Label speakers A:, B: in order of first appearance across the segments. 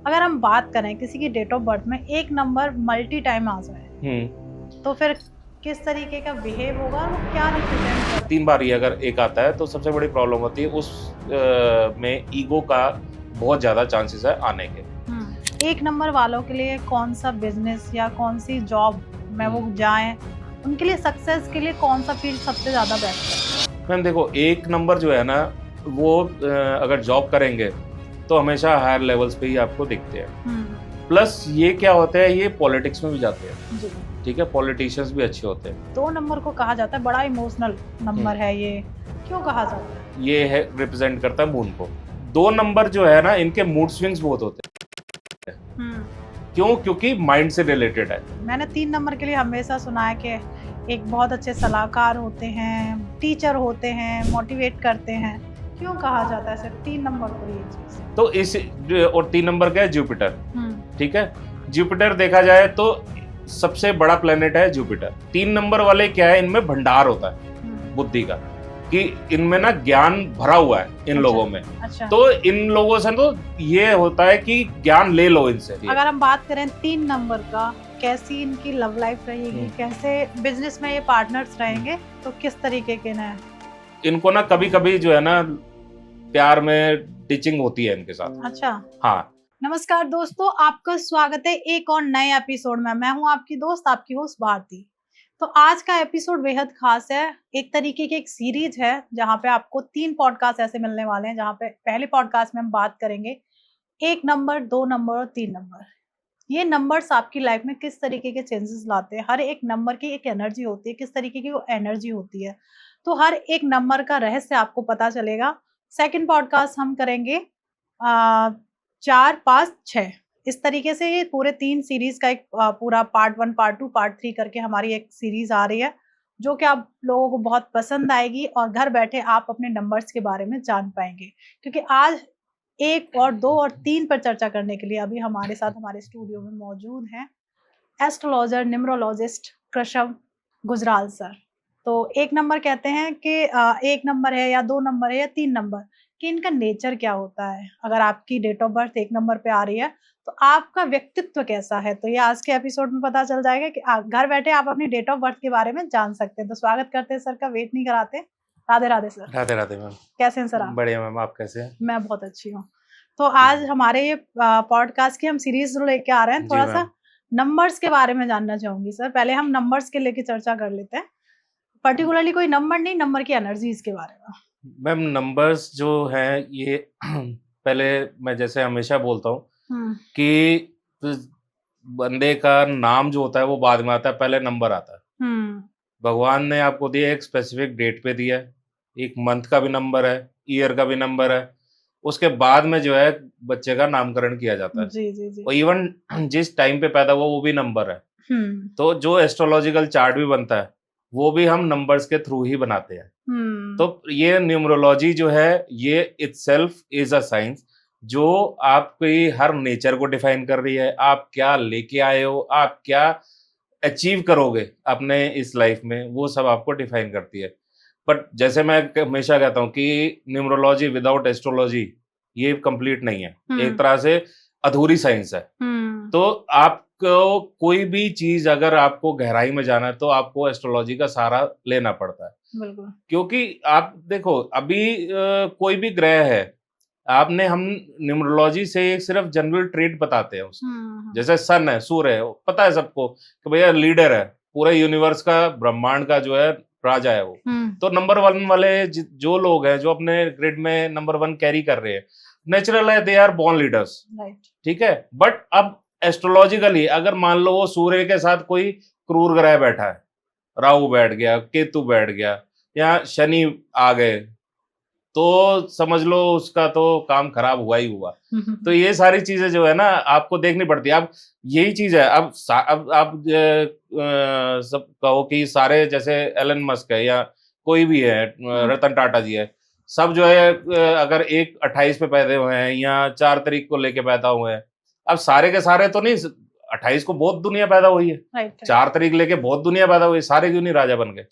A: अगर हम बात करें किसी की डेट ऑफ बर्थ में एक नंबर मल्टी टाइम आ जाए तो फिर किस तरीके का बिहेव होगा और वो क्या रिप्रेजेंट करता
B: 3 बार ही अगर एक आता है तो सबसे बड़ी प्रॉब्लम होती है उस में ईगो का बहुत ज़्यादा चांसेस है आने के।
A: है? एक नंबर वालों के लिए कौन सा बिजनेस या कौन सी जॉब में वो जाएं, उनके लिए सक्सेस के लिए कौन सा फील्ड सबसे ज्यादा बेस्ट है?
B: मैम देखो, एक नंबर जो है ना वो अगर जॉब करेंगे तो हमेशा हायर लेवल्स पे ही आपको दिखते हैं। प्लस ये क्या होता है, ये पॉलिटिक्स में भी जाते हैं।
A: जी।
B: ठीक है, पॉलिटिशियंस भी अच्छे होते हैं।
A: 2 नंबर को कहा जाता है बड़ा इमोशनल नंबर है, ये क्यों कहा जाता है?
B: ये है रिप्रेजेंट करता है मून को। 2 नंबर जो है ना, इनके मूड स्विंग्स बहुत होते हैं। क्यों? क्योंकि माइंड से रिलेटेड है।
A: मैंने 3 नंबर के लिए हमेशा सुना है कि एक बहुत अच्छे सलाहकार होते हैं, टीचर होते हैं, मोटिवेट करते हैं। क्यों कहा जाता है सिर्फ 3 नंबर को ये चीज?
B: तो इस और 3 नंबर का है जुपिटर। ठीक है, जुपिटर देखा जाए तो सबसे बड़ा प्लेनेट है जुपिटर। 3 नंबर वाले क्या है, इनमें भंडार होता है बुद्धि का, कि इनमें ना ज्ञान भरा हुआ है इन लोगों में।
A: अच्छा।
B: तो इन लोगों से तो ये होता है कि ज्ञान ले लो इनसे।
A: अगर हम बात करें 3 नंबर का, कैसी इनकी लव लाइफ रहेगी, कैसे बिजनेस में ये पार्टनर्स रहेंगे, तो किस तरीके के ना
B: इनको ना कभी कभी जो है ना प्यार में टीचिंग होती है इनके साथ।
A: अच्छा।
B: हाँ।
A: नमस्कार दोस्तों, आपका स्वागत है एक और नए एपिसोड में। मैं हूं आपकी दोस्त, आपकी होस्ट भारती। तो आज का एपिसोड बेहद खास है। एक तरीके की एक सीरीज है जहां पे आपको 3 पॉडकास्ट ऐसे मिलने वाले हैं, जहां पे पहले पॉडकास्ट में हम बात करेंगे 1 नंबर, 2 नंबर और 3 नंबर। ये नंबर्स आपकी लाइफ में किस तरीके के चेंजेस लाते हैं। हर एक नंबर की एक एनर्जी होती है, किस तरीके की वो एनर्जी होती है, तो हर एक नंबर का रहस्य आपको पता चलेगा। सेकंड पॉडकास्ट हम करेंगे 4, 5, 6, इस तरीके से ये पूरे 3 सीरीज का एक पूरा पार्ट 1, पार्ट 2, पार्ट 3 करके हमारी एक सीरीज आ रही है, जो कि आप लोगों को बहुत पसंद आएगी और घर बैठे आप अपने नंबर्स के बारे में जान पाएंगे। क्योंकि आज 1 और 2 और 3 पर चर्चा करने के लिए अभी हमारे साथ हमारे स्टूडियो में मौजूद हैं एस्ट्रोलॉजर, न्यूमरोलॉजिस्ट कृषव गुजराल सर। तो 1 नंबर कहते हैं कि 1 नंबर है या 2 नंबर है या 3 नंबर, कि इनका नेचर क्या होता है। अगर आपकी डेट ऑफ बर्थ 1 नंबर पे आ रही है तो आपका व्यक्तित्व कैसा है, तो ये आज के एपिसोड में पता चल जाएगा कि घर बैठे आप अपनी डेट ऑफ बर्थ के बारे में जान सकते हैं। तो स्वागत करते हैं सर का, वेट नहीं कराते। राधे राधे सर।
B: राधे राधे मैम।
A: कैसे हैं सर आप?
B: बढ़िया मैम, आप कैसे हैं?
A: मैं बहुत अच्छी हूँ। तो आज हमारे ये पॉडकास्ट की हम सीरीज लेके आ रहे हैं, थोड़ा सा नंबर्स के बारे में जानना चाहूंगी सर। पहले हम नंबर्स के लेके चर्चा कर लेते हैं, पर्टिकुलरली कोई नंबर नहीं, नंबर की एनर्जीज के बारे में।
B: मैम नंबर्स जो हैं ये पहले मैं जैसे हमेशा बोलता हूँ कि बंदे का नाम जो होता है वो बाद में आता है, पहले नंबर आता है। भगवान ने आपको दिया एक स्पेसिफिक डेट पे दिया है, एक मंथ का भी नंबर है, ईयर का भी नंबर है, उसके बाद में जो है बच्चे का नामकरण किया जाता है।
A: जी जी जी।
B: और इवन जिस टाइम पे पैदा हुआ वो भी नंबर है। तो जो एस्ट्रोलॉजिकल चार्ट भी बनता है वो भी हम नंबर्स के थ्रू ही बनाते हैं। तो ये न्यूमरोलॉजी जो है ये इटसेल्फ इज अ साइंस जो आपकी हर नेचर को डिफाइन कर रही है। आप क्या लेके आए हो, आप क्या अचीव करोगे अपने इस लाइफ में, वो सब आपको डिफाइन करती है। बट जैसे मैं हमेशा कहता हूँ कि न्यूमरोलॉजी विदाउट एस्ट्रोलॉजी ये कंप्लीट नहीं है, एक तरह से अधूरी साइंस है। तो आपको कोई भी चीज अगर आपको गहराई में जाना है तो आपको एस्ट्रोलॉजी का सहारा लेना पड़ता है।
A: बिल्कुल।
B: क्योंकि आप देखो अभी कोई भी ग्रह है, आपने हम न्यूमरोलॉजी से एक सिर्फ जनरल ट्रेड बताते हैं उसको। जैसे सन है, सूर्य है, पता है सबको कि भैया लीडर है, पूरे यूनिवर्स का, ब्रह्मांड का जो है राजा है वो। तो नंबर 1 वाले जो लोग हैं जो अपने ग्रिड में नंबर 1 कैरी कर रहे हैं, नेचुरल है, दे आर बोर्न लीडर्स। ठीक है, बट अब एस्ट्रोलॉजिकली अगर मान लो वो सूर्य के साथ कोई क्रूर ग्रह बैठा है, राहु बैठ गया, केतु बैठ गया या शनि आ गए, तो समझ लो उसका तो काम खराब हुआ ही हुआ। तो ये सारी चीजें जो है ना आपको देखनी पड़ती है। अब यही चीज है, अब आप सब कहो कि सारे जैसे एलन मस्क है या कोई भी है, रतन टाटा जी है, सब जो है अगर 1/28 पे पैदा हुए हैं या 4 तारीख को लेके पैदा हुए हैं, अब सारे के सारे तो नहीं, 28 को बहुत दुनिया पैदा हुई है, 4 तारीख लेके बहुत दुनिया पैदा हुई, सारे क्यों नहीं राजा बन गए?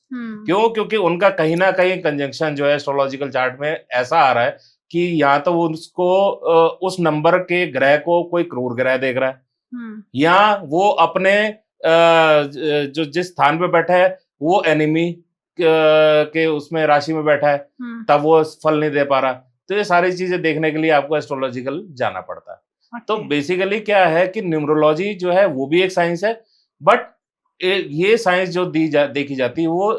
B: क्यों? क्योंकि उनका कहीं ना कहीं कंजंक्शन जो है एस्ट्रोलॉजिकल चार्ट में ऐसा आ रहा है कि या तो वो उसको उस नंबर के ग्रह को कोई क्रूर ग्रह देख रहा है, या वो अपने जो जिस स्थान पे बैठा है वो एनिमी के उसमें राशि में बैठा है, तब वो फल नहीं दे पा रहा। तो ये सारी चीजें देखने के लिए आपको एस्ट्रोलॉजिकल जाना पड़ता है। तो बेसिकली क्या है कि न्यूमरोलॉजी जो है वो भी एक साइंस है, बट ये साइंस जो देखी जाती है वो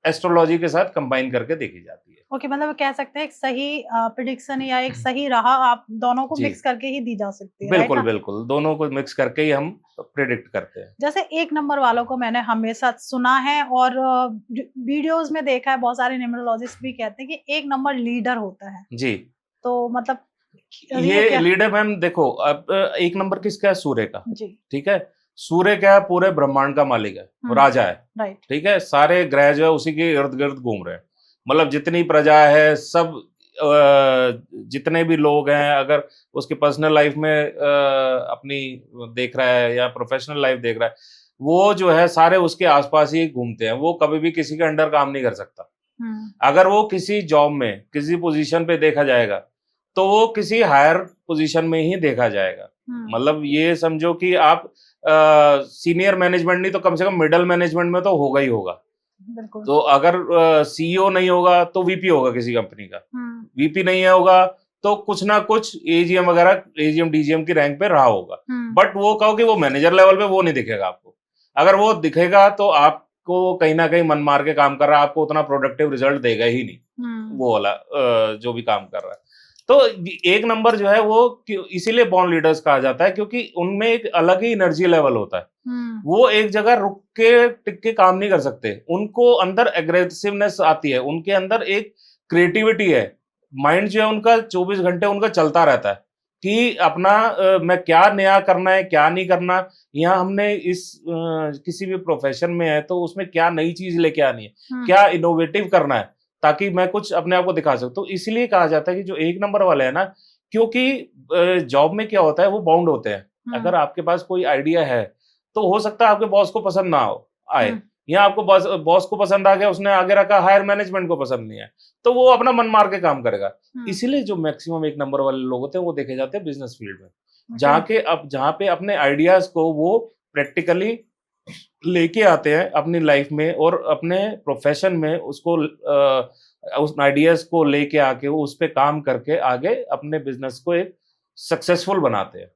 B: एस्ट्रोलॉजी के साथ कंबाइन करके देखी जाती है।
A: ओके, मतलब कह सकते हैं एक सही प्रिडिक्शन या एक सही राह आप दोनों को मिक्स करके ही दी जा सकती है।
B: बिल्कुल बिल्कुल, दोनों को मिक्स करके ही हम प्रिडिक्ट करते हैं।
A: जैसे 1 नंबर वालों को मैंने हमेशा सुना है और वीडियोस में देखा है, बहुत सारे न्यूमरोलॉजिस्ट भी कहते हैं कि 1 नंबर लीडर होता है
B: जी।
A: तो मतलब
B: ये लीडर मैम देखो, अब 1 नंबर किसका है? सूर्य का
A: जी।
B: ठीक है, सूर्य क्या है? पूरे ब्रह्मांड का मालिक है, राजा है,
A: राइट।
B: ठीक है, सारे ग्रह जो है उसी के इर्द गिर्द घूम रहे हैं। मतलब जितनी प्रजा है सब जितने भी लोग हैं, अगर उसके पर्सनल लाइफ में अपनी देख रहा है या प्रोफेशनल लाइफ देख रहा है, वो जो है सारे उसके आसपास ही घूमते हैं। वो कभी भी किसी के अंडर काम नहीं कर सकता। अगर वो किसी जॉब में किसी पोजीशन पे देखा जाएगा तो वो किसी हायर पोजीशन में ही देखा जाएगा। मतलब ये समझो कि आप सीनियर मैनेजमेंट नहीं तो कम से कम मिडिल मैनेजमेंट में तो होगा ही होगा। तो अगर सीईओ नहीं होगा तो वीपी होगा किसी कंपनी का, वीपी नहीं होगा तो कुछ ना कुछ एजीएम वगैरह, एजीएम डीजीएम की रैंक पे रहा होगा। बट वो कहो कि वो मैनेजर लेवल पे, वो नहीं दिखेगा आपको। अगर वो दिखेगा तो आपको कहीं ना कहीं मन मार के काम कर रहा है, आपको उतना प्रोडक्टिव रिजल्ट देगा ही नहीं वो वाला जो भी काम कर रहा है। तो 1 नंबर जो है वो इसीलिए बॉर्न लीडर्स कहा जाता है, क्योंकि उनमें एक अलग ही एनर्जी लेवल होता है। वो एक जगह रुक के टिक के काम नहीं कर सकते, उनको अंदर एग्रेसिवनेस आती है, उनके अंदर एक क्रिएटिविटी है। माइंड जो है उनका 24 घंटे उनका चलता रहता है कि अपना मैं क्या नया करना है, क्या नहीं करना। यहाँ हमने किसी भी प्रोफेशन में है तो उसमें क्या नई चीज लेके आनी है, क्या इनोवेटिव करना है, ताकि मैं कुछ अपने आप को दिखा सकता हूँ। तो इसलिए कहा जाता है कि जो 1 नंबर वाले हैं ना, क्योंकि जॉब में क्या होता है वो बाउंड होते हैं। अगर आपके पास कोई आइडिया है तो हो सकता है आपके बॉस को पसंद ना आए, या आपको बॉस को पसंद आ गया, उसने आगे रखा, हायर मैनेजमेंट को पसंद नहीं है, तो वो अपना मन मार के काम करेगा। इसीलिए जो मैक्सिमम 1 नंबर वाले लोग होते हैं वो देखे जाते हैं बिजनेस फील्ड में, जहाँ पे अपने आइडियाज को वो प्रैक्टिकली लेके आते हैं अपनी लाइफ में, और अपने प्रोफेशन में उसको उस आइडियाज को लेके आके उस पे काम करके आगे अपने बिजनेस को एक सक्सेसफुल बनाते हैं।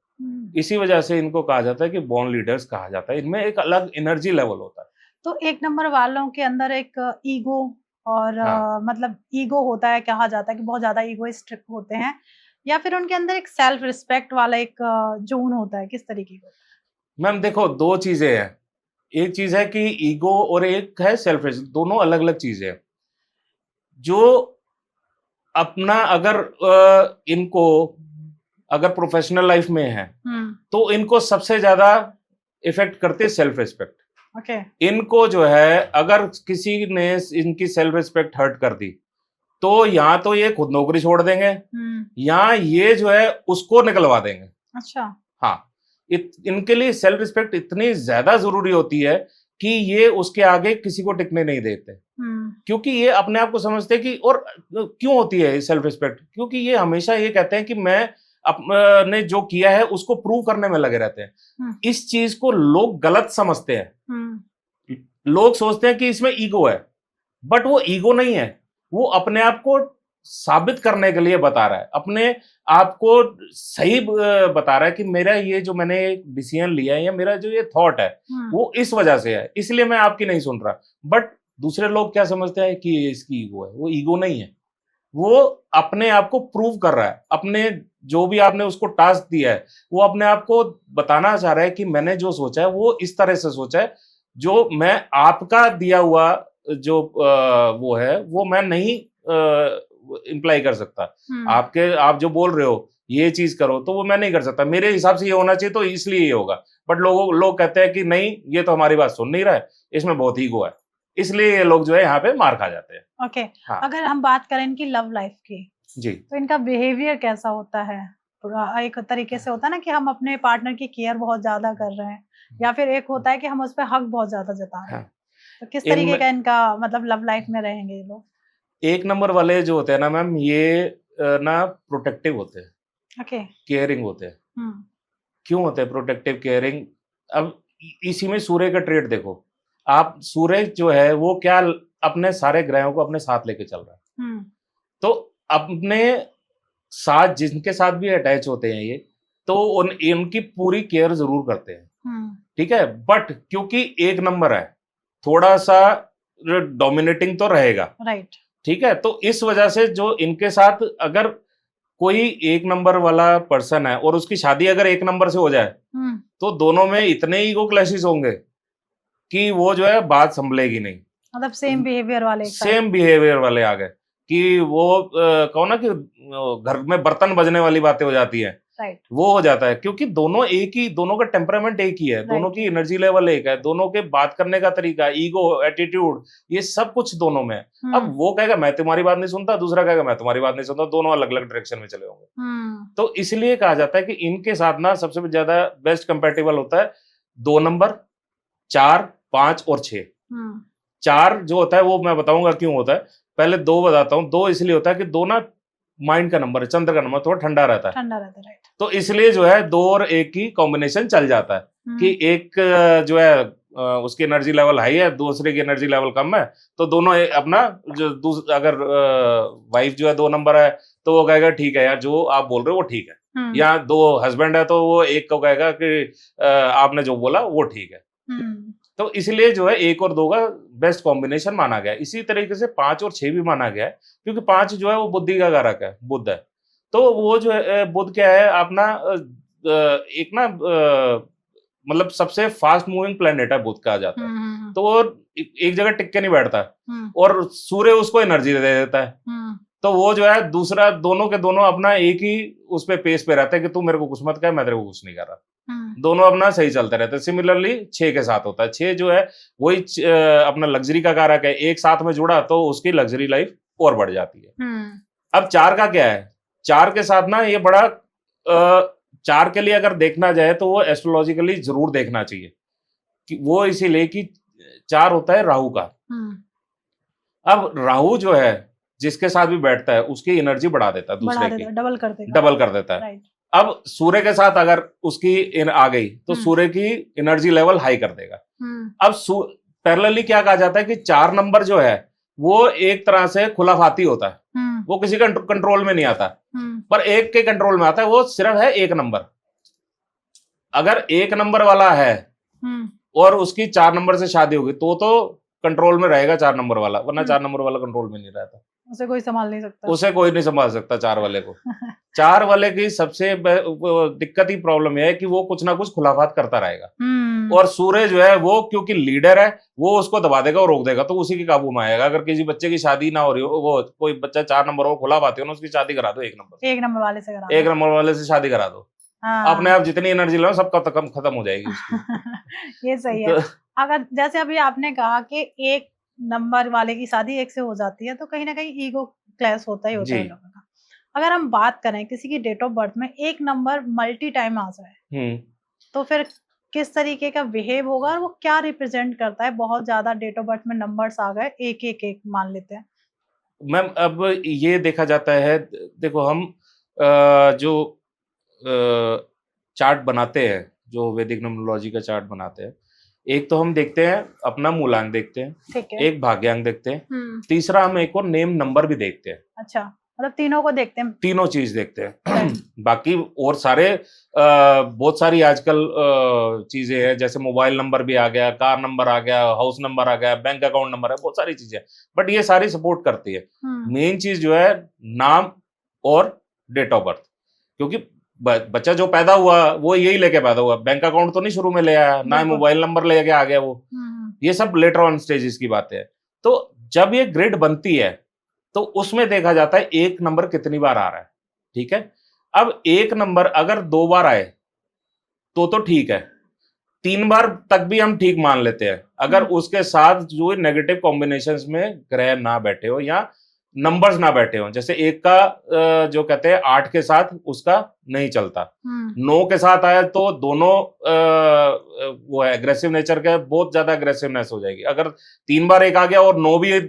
B: इसी वजह से इनको कहा जाता है कि बॉर्न लीडर्स कहा जाता है। इनमें एक अलग एनर्जी लेवल होता है।
A: तो 1 नंबर वालों के अंदर एक ईगो और मतलब ईगो होता है, कहा जाता है कि बहुत ज्यादा ईगोइस्टिक होते हैं, या फिर उनके अंदर एक सेल्फ रिस्पेक्ट वाला एक जोन होता है, किस तरीके का?
B: मैम देखो, 2 चीजें हैं। एक चीज है कि ईगो और एक है सेल्फ रिस्पेक्ट, दोनों अलग अलग चीजें हैं। जो अपना इनको अगर प्रोफेशनल लाइफ में है तो इनको सबसे ज्यादा इफेक्ट करते सेल्फ रिस्पेक्ट। इनको जो है अगर किसी ने इनकी सेल्फ रिस्पेक्ट हर्ट कर दी तो या तो ये खुद नौकरी छोड़ देंगे, या ये जो है उसको निकलवा देंगे।
A: अच्छा।
B: हाँ, इनके लिए सेल्फ रिस्पेक्ट इतनी ज्यादा जरूरी होती है कि ये उसके आगे किसी को टिकने नहीं देते, क्योंकि ये अपने आप को समझते हैं कि, और क्यों होती है सेल्फ रिस्पेक्ट, क्योंकि ये हमेशा ये कहते हैं कि मैं अपने जो किया है उसको प्रूव करने में लगे रहते हैं। इस चीज को लोग गलत समझते हैं। लोग सोचते हैं कि इसमें ईगो है, बट वो ईगो नहीं है, वो अपने आप को साबित करने के लिए बता रहा है, अपने आप को सही बता रहा है कि मेरा ये जो मैंने डिसीजन लिया है या मेरा जो ये थॉट है वो इस वजह से है, इसलिए मैं आपकी नहीं सुन रहा। बट दूसरे लोग क्या समझते हैं कि इसकी ईगो है, वो ईगो नहीं है, वो अपने आप को प्रूव कर रहा है। अपने जो भी आपने उसको टास्क दिया है वो अपने आप को बताना चाह रहा है कि मैंने जो सोचा है वो इस तरह से सोचा है, जो मैं आपका दिया हुआ जो वो है वो मैं नहीं इम्प्लाई कर सकता। आप जो बोल रहे हो ये चीज करो तो वो मैं नहीं कर सकता, मेरे हिसाब से ये होना चाहिए तो इसलिए ये होगा। बट लोग कहते हैं कि नहीं, ये तो हमारी बात सुन नहीं रहा है, इसमें बहुत ईगो है, इसलिए ये लोग जो है यहाँ पे मार खा जाते हैं।
A: ओके। हाँ। अगर हम बात करें इनकी लव लाइफ की
B: जी,
A: तो इनका बिहेवियर कैसा होता है? एक तरीके से होता है ना कि हम अपने पार्टनर की केयर बहुत ज्यादा कर रहे हैं, या फिर एक होता है कि हम उस पर हक बहुत ज्यादा जता रहे हैं। तो किस तरीके का इनका मतलब लव लाइफ में रहेंगे ये लोग?
B: 1 नंबर वाले जो होते हैं ना मैम, ये ना प्रोटेक्टिव होते हैं,
A: ओके।
B: केयरिंग होते हैं।
A: हम्म।
B: क्यों होते हैं प्रोटेक्टिव केयरिंग? अब इसी में सूर्य का ट्रेड देखो, आप सूर्य जो है वो क्या अपने सारे ग्रहों को अपने साथ लेके चल रहा है।
A: हम्म।
B: तो अपने साथ जिनके साथ भी अटैच होते हैं ये, तो इनकी पूरी केयर जरूर करते हैं,
A: हम्म।
B: ठीक है। बट क्योंकि एक नंबर है, थोड़ा सा डोमिनेटिंग तो रहेगा,
A: राइट।
B: ठीक है। तो इस वजह से जो इनके साथ अगर कोई एक नंबर वाला पर्सन है और उसकी शादी अगर एक नंबर से हो जाए, तो दोनों में इतने ईगो क्लैशेस होंगे कि वो जो है बात संभलेगी नहीं।
A: मतलब सेम बिहेवियर वाले एक साथ।
B: सेम बिहेवियर वाले आ गए कि वो कहो ना कि घर में बर्तन बजने वाली बातें हो जाती है,
A: राइट।
B: वो हो जाता है। क्योंकि दोनों एक ही, दोनों का टेम्परामेंट एक ही है, दोनों की एनर्जी लेवल एक है, दोनों के बात करने का तरीका, ईगो, एटीट्यूड, ये सब कुछ दोनों में है। अब वो कहेगा मैं तुम्हारी बात नहीं सुनता, दूसरा कहेगा मैं तुम्हारी बात नहीं सुनता, दोनों अलग अलग डायरेक्शन में चले होंगे। तो इसलिए कहा जाता है कि इनके साथ ना सबसे ज्यादा बेस्ट कंपेटेबल होता है 2 नंबर, 4, 5 और 6। 4 जो होता है वो मैं बताऊंगा क्यों होता है, पहले 2 बताता हूँ। 2 इसलिए होता है कि 2 ना माइंड का नंबर है, चंद्र का नंबर, थोड़ा ठंडा रहता है,
A: राइट।
B: तो इसलिए जो है 2 और 1 की कॉम्बिनेशन चल जाता है कि एक जो है उसकी एनर्जी लेवल हाई है, दूसरे की एनर्जी लेवल कम है, तो दोनों अपना जो अगर वाइफ जो है 2 नंबर है तो वो कहेगा ठीक है यार जो आप बोल रहे हो वो ठीक है, या 2 हस्बैंड है तो वो एक को कहेगा कि आपने जो बोला वो ठीक है। तो इसलिए जो है 1 और 2 का बेस्ट कॉम्बिनेशन माना गया है। इसी तरीके से 5 और 6 भी माना गया है, क्योंकि 5 जो है वो बुद्धि का कारक है, बुध है। तो वो जो है बुध क्या है अपना एक ना मतलब सबसे फास्ट मूविंग प्लेनेट है बुध कहा जाता है। तो वो एक जगह टिक के नहीं बैठता, और सूर्य उसको एनर्जी दे देता है। तो वो जो है दूसरा, दोनों के दोनों अपना एक ही उस पे पेस पे रहते हैं कि तू मेरे को कुछ मत कह, मैं तेरे को कुछ नहीं कर रहा। दोनों अपना सही चलते रहते हैं। सिमिलरली 6 के साथ होता है। 6 जो है वही अपना लग्जरी का कारक है, एक साथ में जुड़ा तो उसकी लग्जरी लाइफ और बढ़ जाती है। अब 4 का क्या है? 4 के साथ ना ये बड़ा 4 के लिए अगर देखना जाए तो वो एस्ट्रोलॉजिकली जरूर देखना चाहिए कि वो इसीलिए कि 4 होता है राहु का। अब राहु जो है जिसके साथ भी बैठता है उसकी एनर्जी बढ़ा देता है, दूसरे की डबल कर देता है। अब सूर्य के साथ अगर उसकी आ गई तो सूर्य की एनर्जी लेवल हाई कर देगा। अब पैरेलली क्या कहा जाता है कि 4 नंबर जो है वो एक तरह से खुलाफाती होता है, वो किसी का कंट्रोल में नहीं आता, पर एक के कंट्रोल में आता है, वो सिर्फ है 1 नंबर। अगर 1 नंबर वाला है और उसकी 4 नंबर से शादी होगी तो कंट्रोल में रहेगा 4 नंबर वाला, वरना 4 नंबर वाला कंट्रोल में नहीं रहता।
A: उसे कोई संभाल नहीं सकता,
B: उसे कोई नहीं संभाल सकता 4 वाले को। 4 वाले की सबसे दिक्कत ही प्रॉब्लम है कि वो कुछ ना कुछ खुलाफात करता रहेगा, और सूर्य जो है वो क्योंकि लीडर है वो उसको दबा देगा और रोक देगा, तो उसी के काबू में आएगा। अगर किसी बच्चे की शादी ना हो रही हो, वो कोई बच्चा 4 नंबर को खुलाफाती हो ना, उसकी शादी करा दो 1 नंबर
A: वाले से करा दो,
B: 1 नंबर वाले से शादी करा दो। अपने आप जितनी एनर्जी लो सबका खत्म हो जाएगी उसकी।
A: ये सही है। अगर जैसे अभी आपने कहा कि 1 नंबर वाले की शादी 1 से हो जाती है, तो कहीं ना कहीं ईगो क्लैश होता ही होता है लोगों का। अगर हम बात करें किसी की डेट ऑफ बर्थ में 1 नंबर मल्टी टाइम आ जाए, तो फिर किस तरीके का बिहेव होगा और वो क्या रिप्रेजेंट करता है? बहुत ज्यादा डेट ऑफ बर्थ में नंबर्स आ गए, 1 मान लेते हैं
B: मैम। अब ये देखा जाता है, देखो हम जो चार्ट बनाते हैं, जो वैदिक न्यूमरोलॉजी का चार्ट बनाते हैं, एक तो हम देखते हैं अपना मूलांक देखते हैं, एक भाग्यांक देखते हैं, तीसरा हम एक और नेम नंबर भी देखते हैं।
A: अच्छा, मतलब तीनों को देखते हैं,
B: तीनों चीज देखते हैं। बाकी और सारे बहुत सारी आजकल चीजें हैं, जैसे मोबाइल नंबर भी आ गया, कार नंबर आ गया, हाउस नंबर आ गया, बैंक अकाउंट नंबर है, बहुत सारी चीजें, बट ये सारी सपोर्ट करती है। मेन चीज जो है नाम और डेट ऑफ बर्थ, क्योंकि बच्चा जो पैदा हुआ वो यही लेके पैदा हुआ, बैंक अकाउंट तो नहीं शुरू में ले आया, ना मोबाइल नंबर लेके आ गया वो, ये सब लेटर ऑन स्टेजेस की बातें हैं। तो जब ये ग्रिड बनती है तो उसमें देखा जाता है 1 नंबर कितनी बार आ रहा है, ठीक है। अब 1 नंबर अगर 2 बार आए तो ठीक है, 3 बार तक भी हम ठीक मान लेते हैं, अगर उसके साथ जो नेगेटिव कॉम्बिनेशंस में ग्रह ना बैठे हो या नंबर्स ना बैठे हो। जैसे 1 का जो कहते हैं 8 के साथ उसका नहीं चलता, 9 के साथ आया तो दोनों वो है एग्रेसिव नेचर के, बहुत ज्यादा एग्रेसिवनेस हो जाएगी। अगर 3 बार 1 आ गया और 9 भी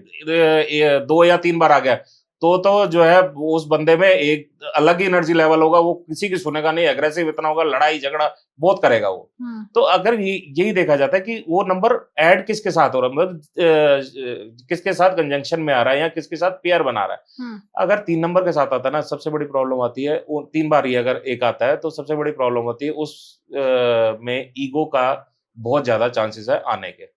B: 2 या 3 बार आ गया तो जो है उस बंदे में एक अलग ही एनर्जी लेवल होगा, वो किसी की सुनेगा नहीं, एग्रेसिव इतना होगा, लड़ाई झगड़ा बहुत करेगा वो। तो अगर यही देखा जाता है कि वो नंबर ऐड किसके साथ हो रहा है, मतलब किसके साथ कंजंक्शन में आ रहा है या किसके साथ पेयर बना रहा है। अगर 3 नंबर के साथ आता है ना, सबसे बड़ी प्रॉब्लम आती है, वो 3 बार ही अगर एक आता है तो सबसे बड़ी प्रॉब्लम होती है उस में ईगो का बहुत ज्यादा चांसेस है आने के।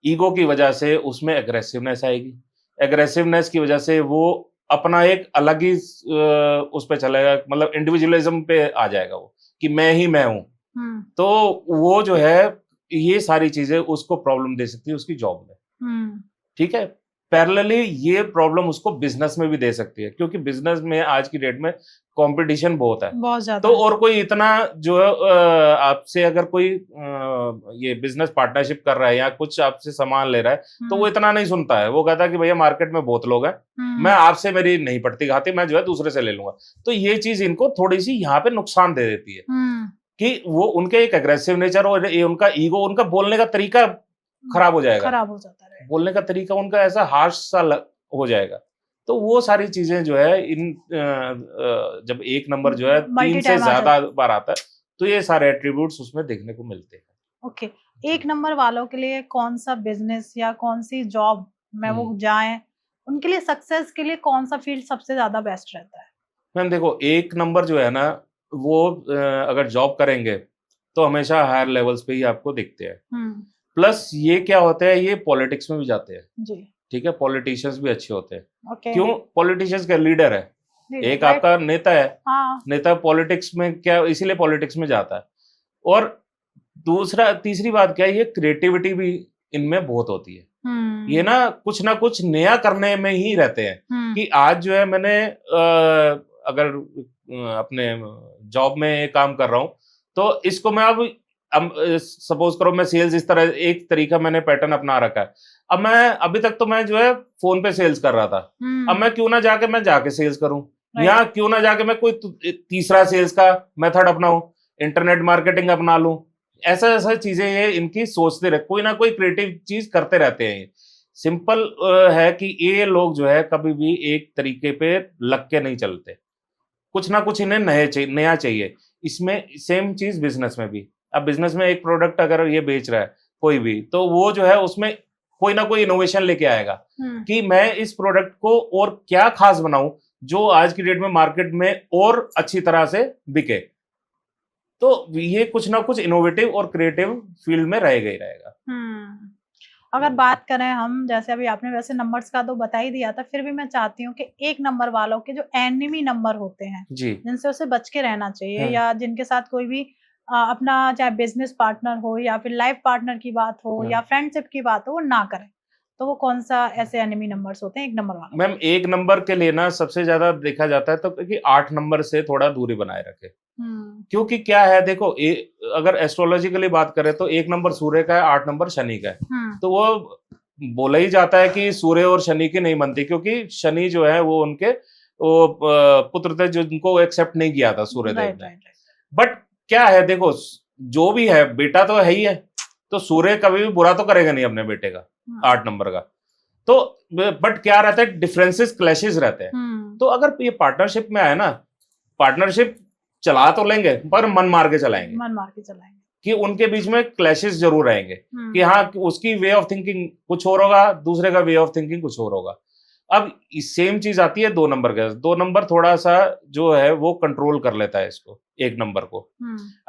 B: ईगो की वजह से उसमें एग्रेसिवनेस आएगी, एग्रेसिवनेस की वजह से वो अपना एक अलग ही उस पे चलेगा, मतलब इंडिविजुअलिज्म पे आ जाएगा वो कि मैं ही मैं हूं। तो वो जो है ये सारी चीजें उसको प्रॉब्लम दे सकती है उसकी जॉब में। ठीक है, पैरेलली ये प्रॉब्लम उसको बिजनेस में भी दे सकती है, क्योंकि बिजनेस में आज की डेट में कंपटीशन बहुत है,
A: बहुत ज्यादा
B: तो
A: है।
B: और कोई इतना जो है आपसे अगर कोई ये बिजनेस पार्टनरशिप कर रहा है या कुछ आपसे सामान ले रहा है तो वो इतना नहीं सुनता है, वो कहता है कि भैया मार्केट में बहुत लोग हैं, मैं आपसे मेरी नहीं पड़ती खाती, मैं जो है दूसरे से ले लूंगा। तो ये चीज इनको थोड़ी सी यहाँ पे नुकसान दे देती है कि वो उनके एक एग्रेसिव नेचर और ये उनका ईगो, उनका बोलने का तरीका खराब हो जाएगा,
A: खराब हो जाता है,
B: बोलने का तरीका उनका ऐसा हार्श सा हो जाएगा। तो वो सारी चीजें जो है इन जब एक नंबर जो है 3 से ज्यादा बार आता है तो ये सारे एट्रीब्यूट्स उसमें देखने को मिलते हैं।
A: ओके, एक नंबर वालों के लिए कौन सा बिजनेस या कौन सी जॉब में वो जाएं, उनके लिए सक्सेस के लिए कौन सा फील्ड सबसे ज्यादा बेस्ट रहता है?
B: मैम देखो, एक नंबर जो है ना वो अगर जॉब करेंगे तो हमेशा हायर लेवल्स पे ही आपको दिखते हैं। प्लस ये क्या होता है, ये पॉलिटिक्स में भी जाते हैं जी। ठीक है, पॉलिटिशियंस भी अच्छे होते हैं। क्यों? पॉलिटिशियंस का लीडर है, एक आपका नेता है। नेता पॉलिटिक्स में क्या, इसीलिए पॉलिटिक्स में जाता है। और तीसरी बात क्या है, ये क्रिएटिविटी भी इनमें बहुत होती है। ये ना कुछ नया करने में ही रहते हैं कि आज जो है मैंने अगर अपने जॉब में काम कर रहा हूं तो इसको मैं अब सपोज करो मैं सेल्स, इस तरह एक तरीका मैंने पैटर्न अपना रखा है। अब मैं अभी तक तो मैं जो है फोन पे सेल्स कर रहा था, अब मैं क्यों ना जाके सेल्स करूं, या क्यों ना जाके मैं कोई तीसरा सेल्स का मेथड अपनाऊं, इंटरनेट मार्केटिंग अपना लूं। ऐसा चीजें ये इनकी सोचते रहे, कोई ना कोई क्रिएटिव चीज करते रहते हैं। सिंपल है कि ये लोग जो है कभी भी एक तरीके पे लग के नहीं चलते, कुछ ना कुछ इन्हें नया चाहिए। इसमें सेम चीज बिजनेस में भी, अब बिजनेस में एक प्रोडक्ट अगर ये बेच रहा है कोई भी, तो वो जो है उसमें कोई ना कोई इनोवेशन लेके आएगा कि मैं इस प्रोडक्ट को और क्या खास बनाऊं जो आज की डेट में मार्केट में और अच्छी तरह से बिके। तो ये कुछ ना कुछ इनोवेटिव और क्रिएटिव फील्ड में रहेगा ही रहेगा।
A: अगर बात करें हम, जैसे अभी आपने वैसे नंबर्स का तो बता ही दिया था, फिर भी मैं चाहती हूँ कि एक नंबर वालों के जो एनिमी नंबर होते हैं जिनसे उसे बच के रहना चाहिए, या जिनके साथ कोई भी अपना चाहे बिजनेस पार्टनर हो या फिर लाइफ पार्टनर की बात हो या फ्रेंडशिप की बात हो, वो ना करें, तो वो कौन सा ऐसे एनिमी नंबर्स होते हैं एक नंबर वाले?
B: मैम एक नंबर के लिए ना सबसे ज्यादा देखा जाता है तो कि 8 नंबर से थोड़ा दूरी बनाए रखे। क्योंकि क्या है देखो, अगर एस्ट्रोलॉजिकली बात करें तो 1 नंबर सूर्य का है, 8 नंबर शनि का है। तो वो बोला ही जाता है कि सूर्य और शनि की नहीं बनती, क्योंकि शनि जो है वो उनके वो पुत्र थे जिनको एक्सेप्ट नहीं किया था सूर्यदेव ने। बट क्या है देखो, जो भी है बेटा तो है ही है, तो सूर्य कभी भी बुरा तो करेगा नहीं अपने बेटे का 8 नंबर का। तो बट क्या रहता है, डिफरेंसेस क्लैशेस रहते हैं। तो अगर ये पार्टनरशिप में आए ना, पार्टनरशिप चला तो लेंगे पर मन मार के चलाएंगे, कि उनके बीच में क्लैशेस जरूर रहेंगे कि हाँ उसकी वे ऑफ थिंकिंग कुछ और होगा, दूसरे का वे ऑफ थिंकिंग कुछ और होगा। अब सेम चीज आती है 2 नंबर के। 2 नंबर थोड़ा सा जो है वो कंट्रोल कर लेता है इसको, 1 नंबर को।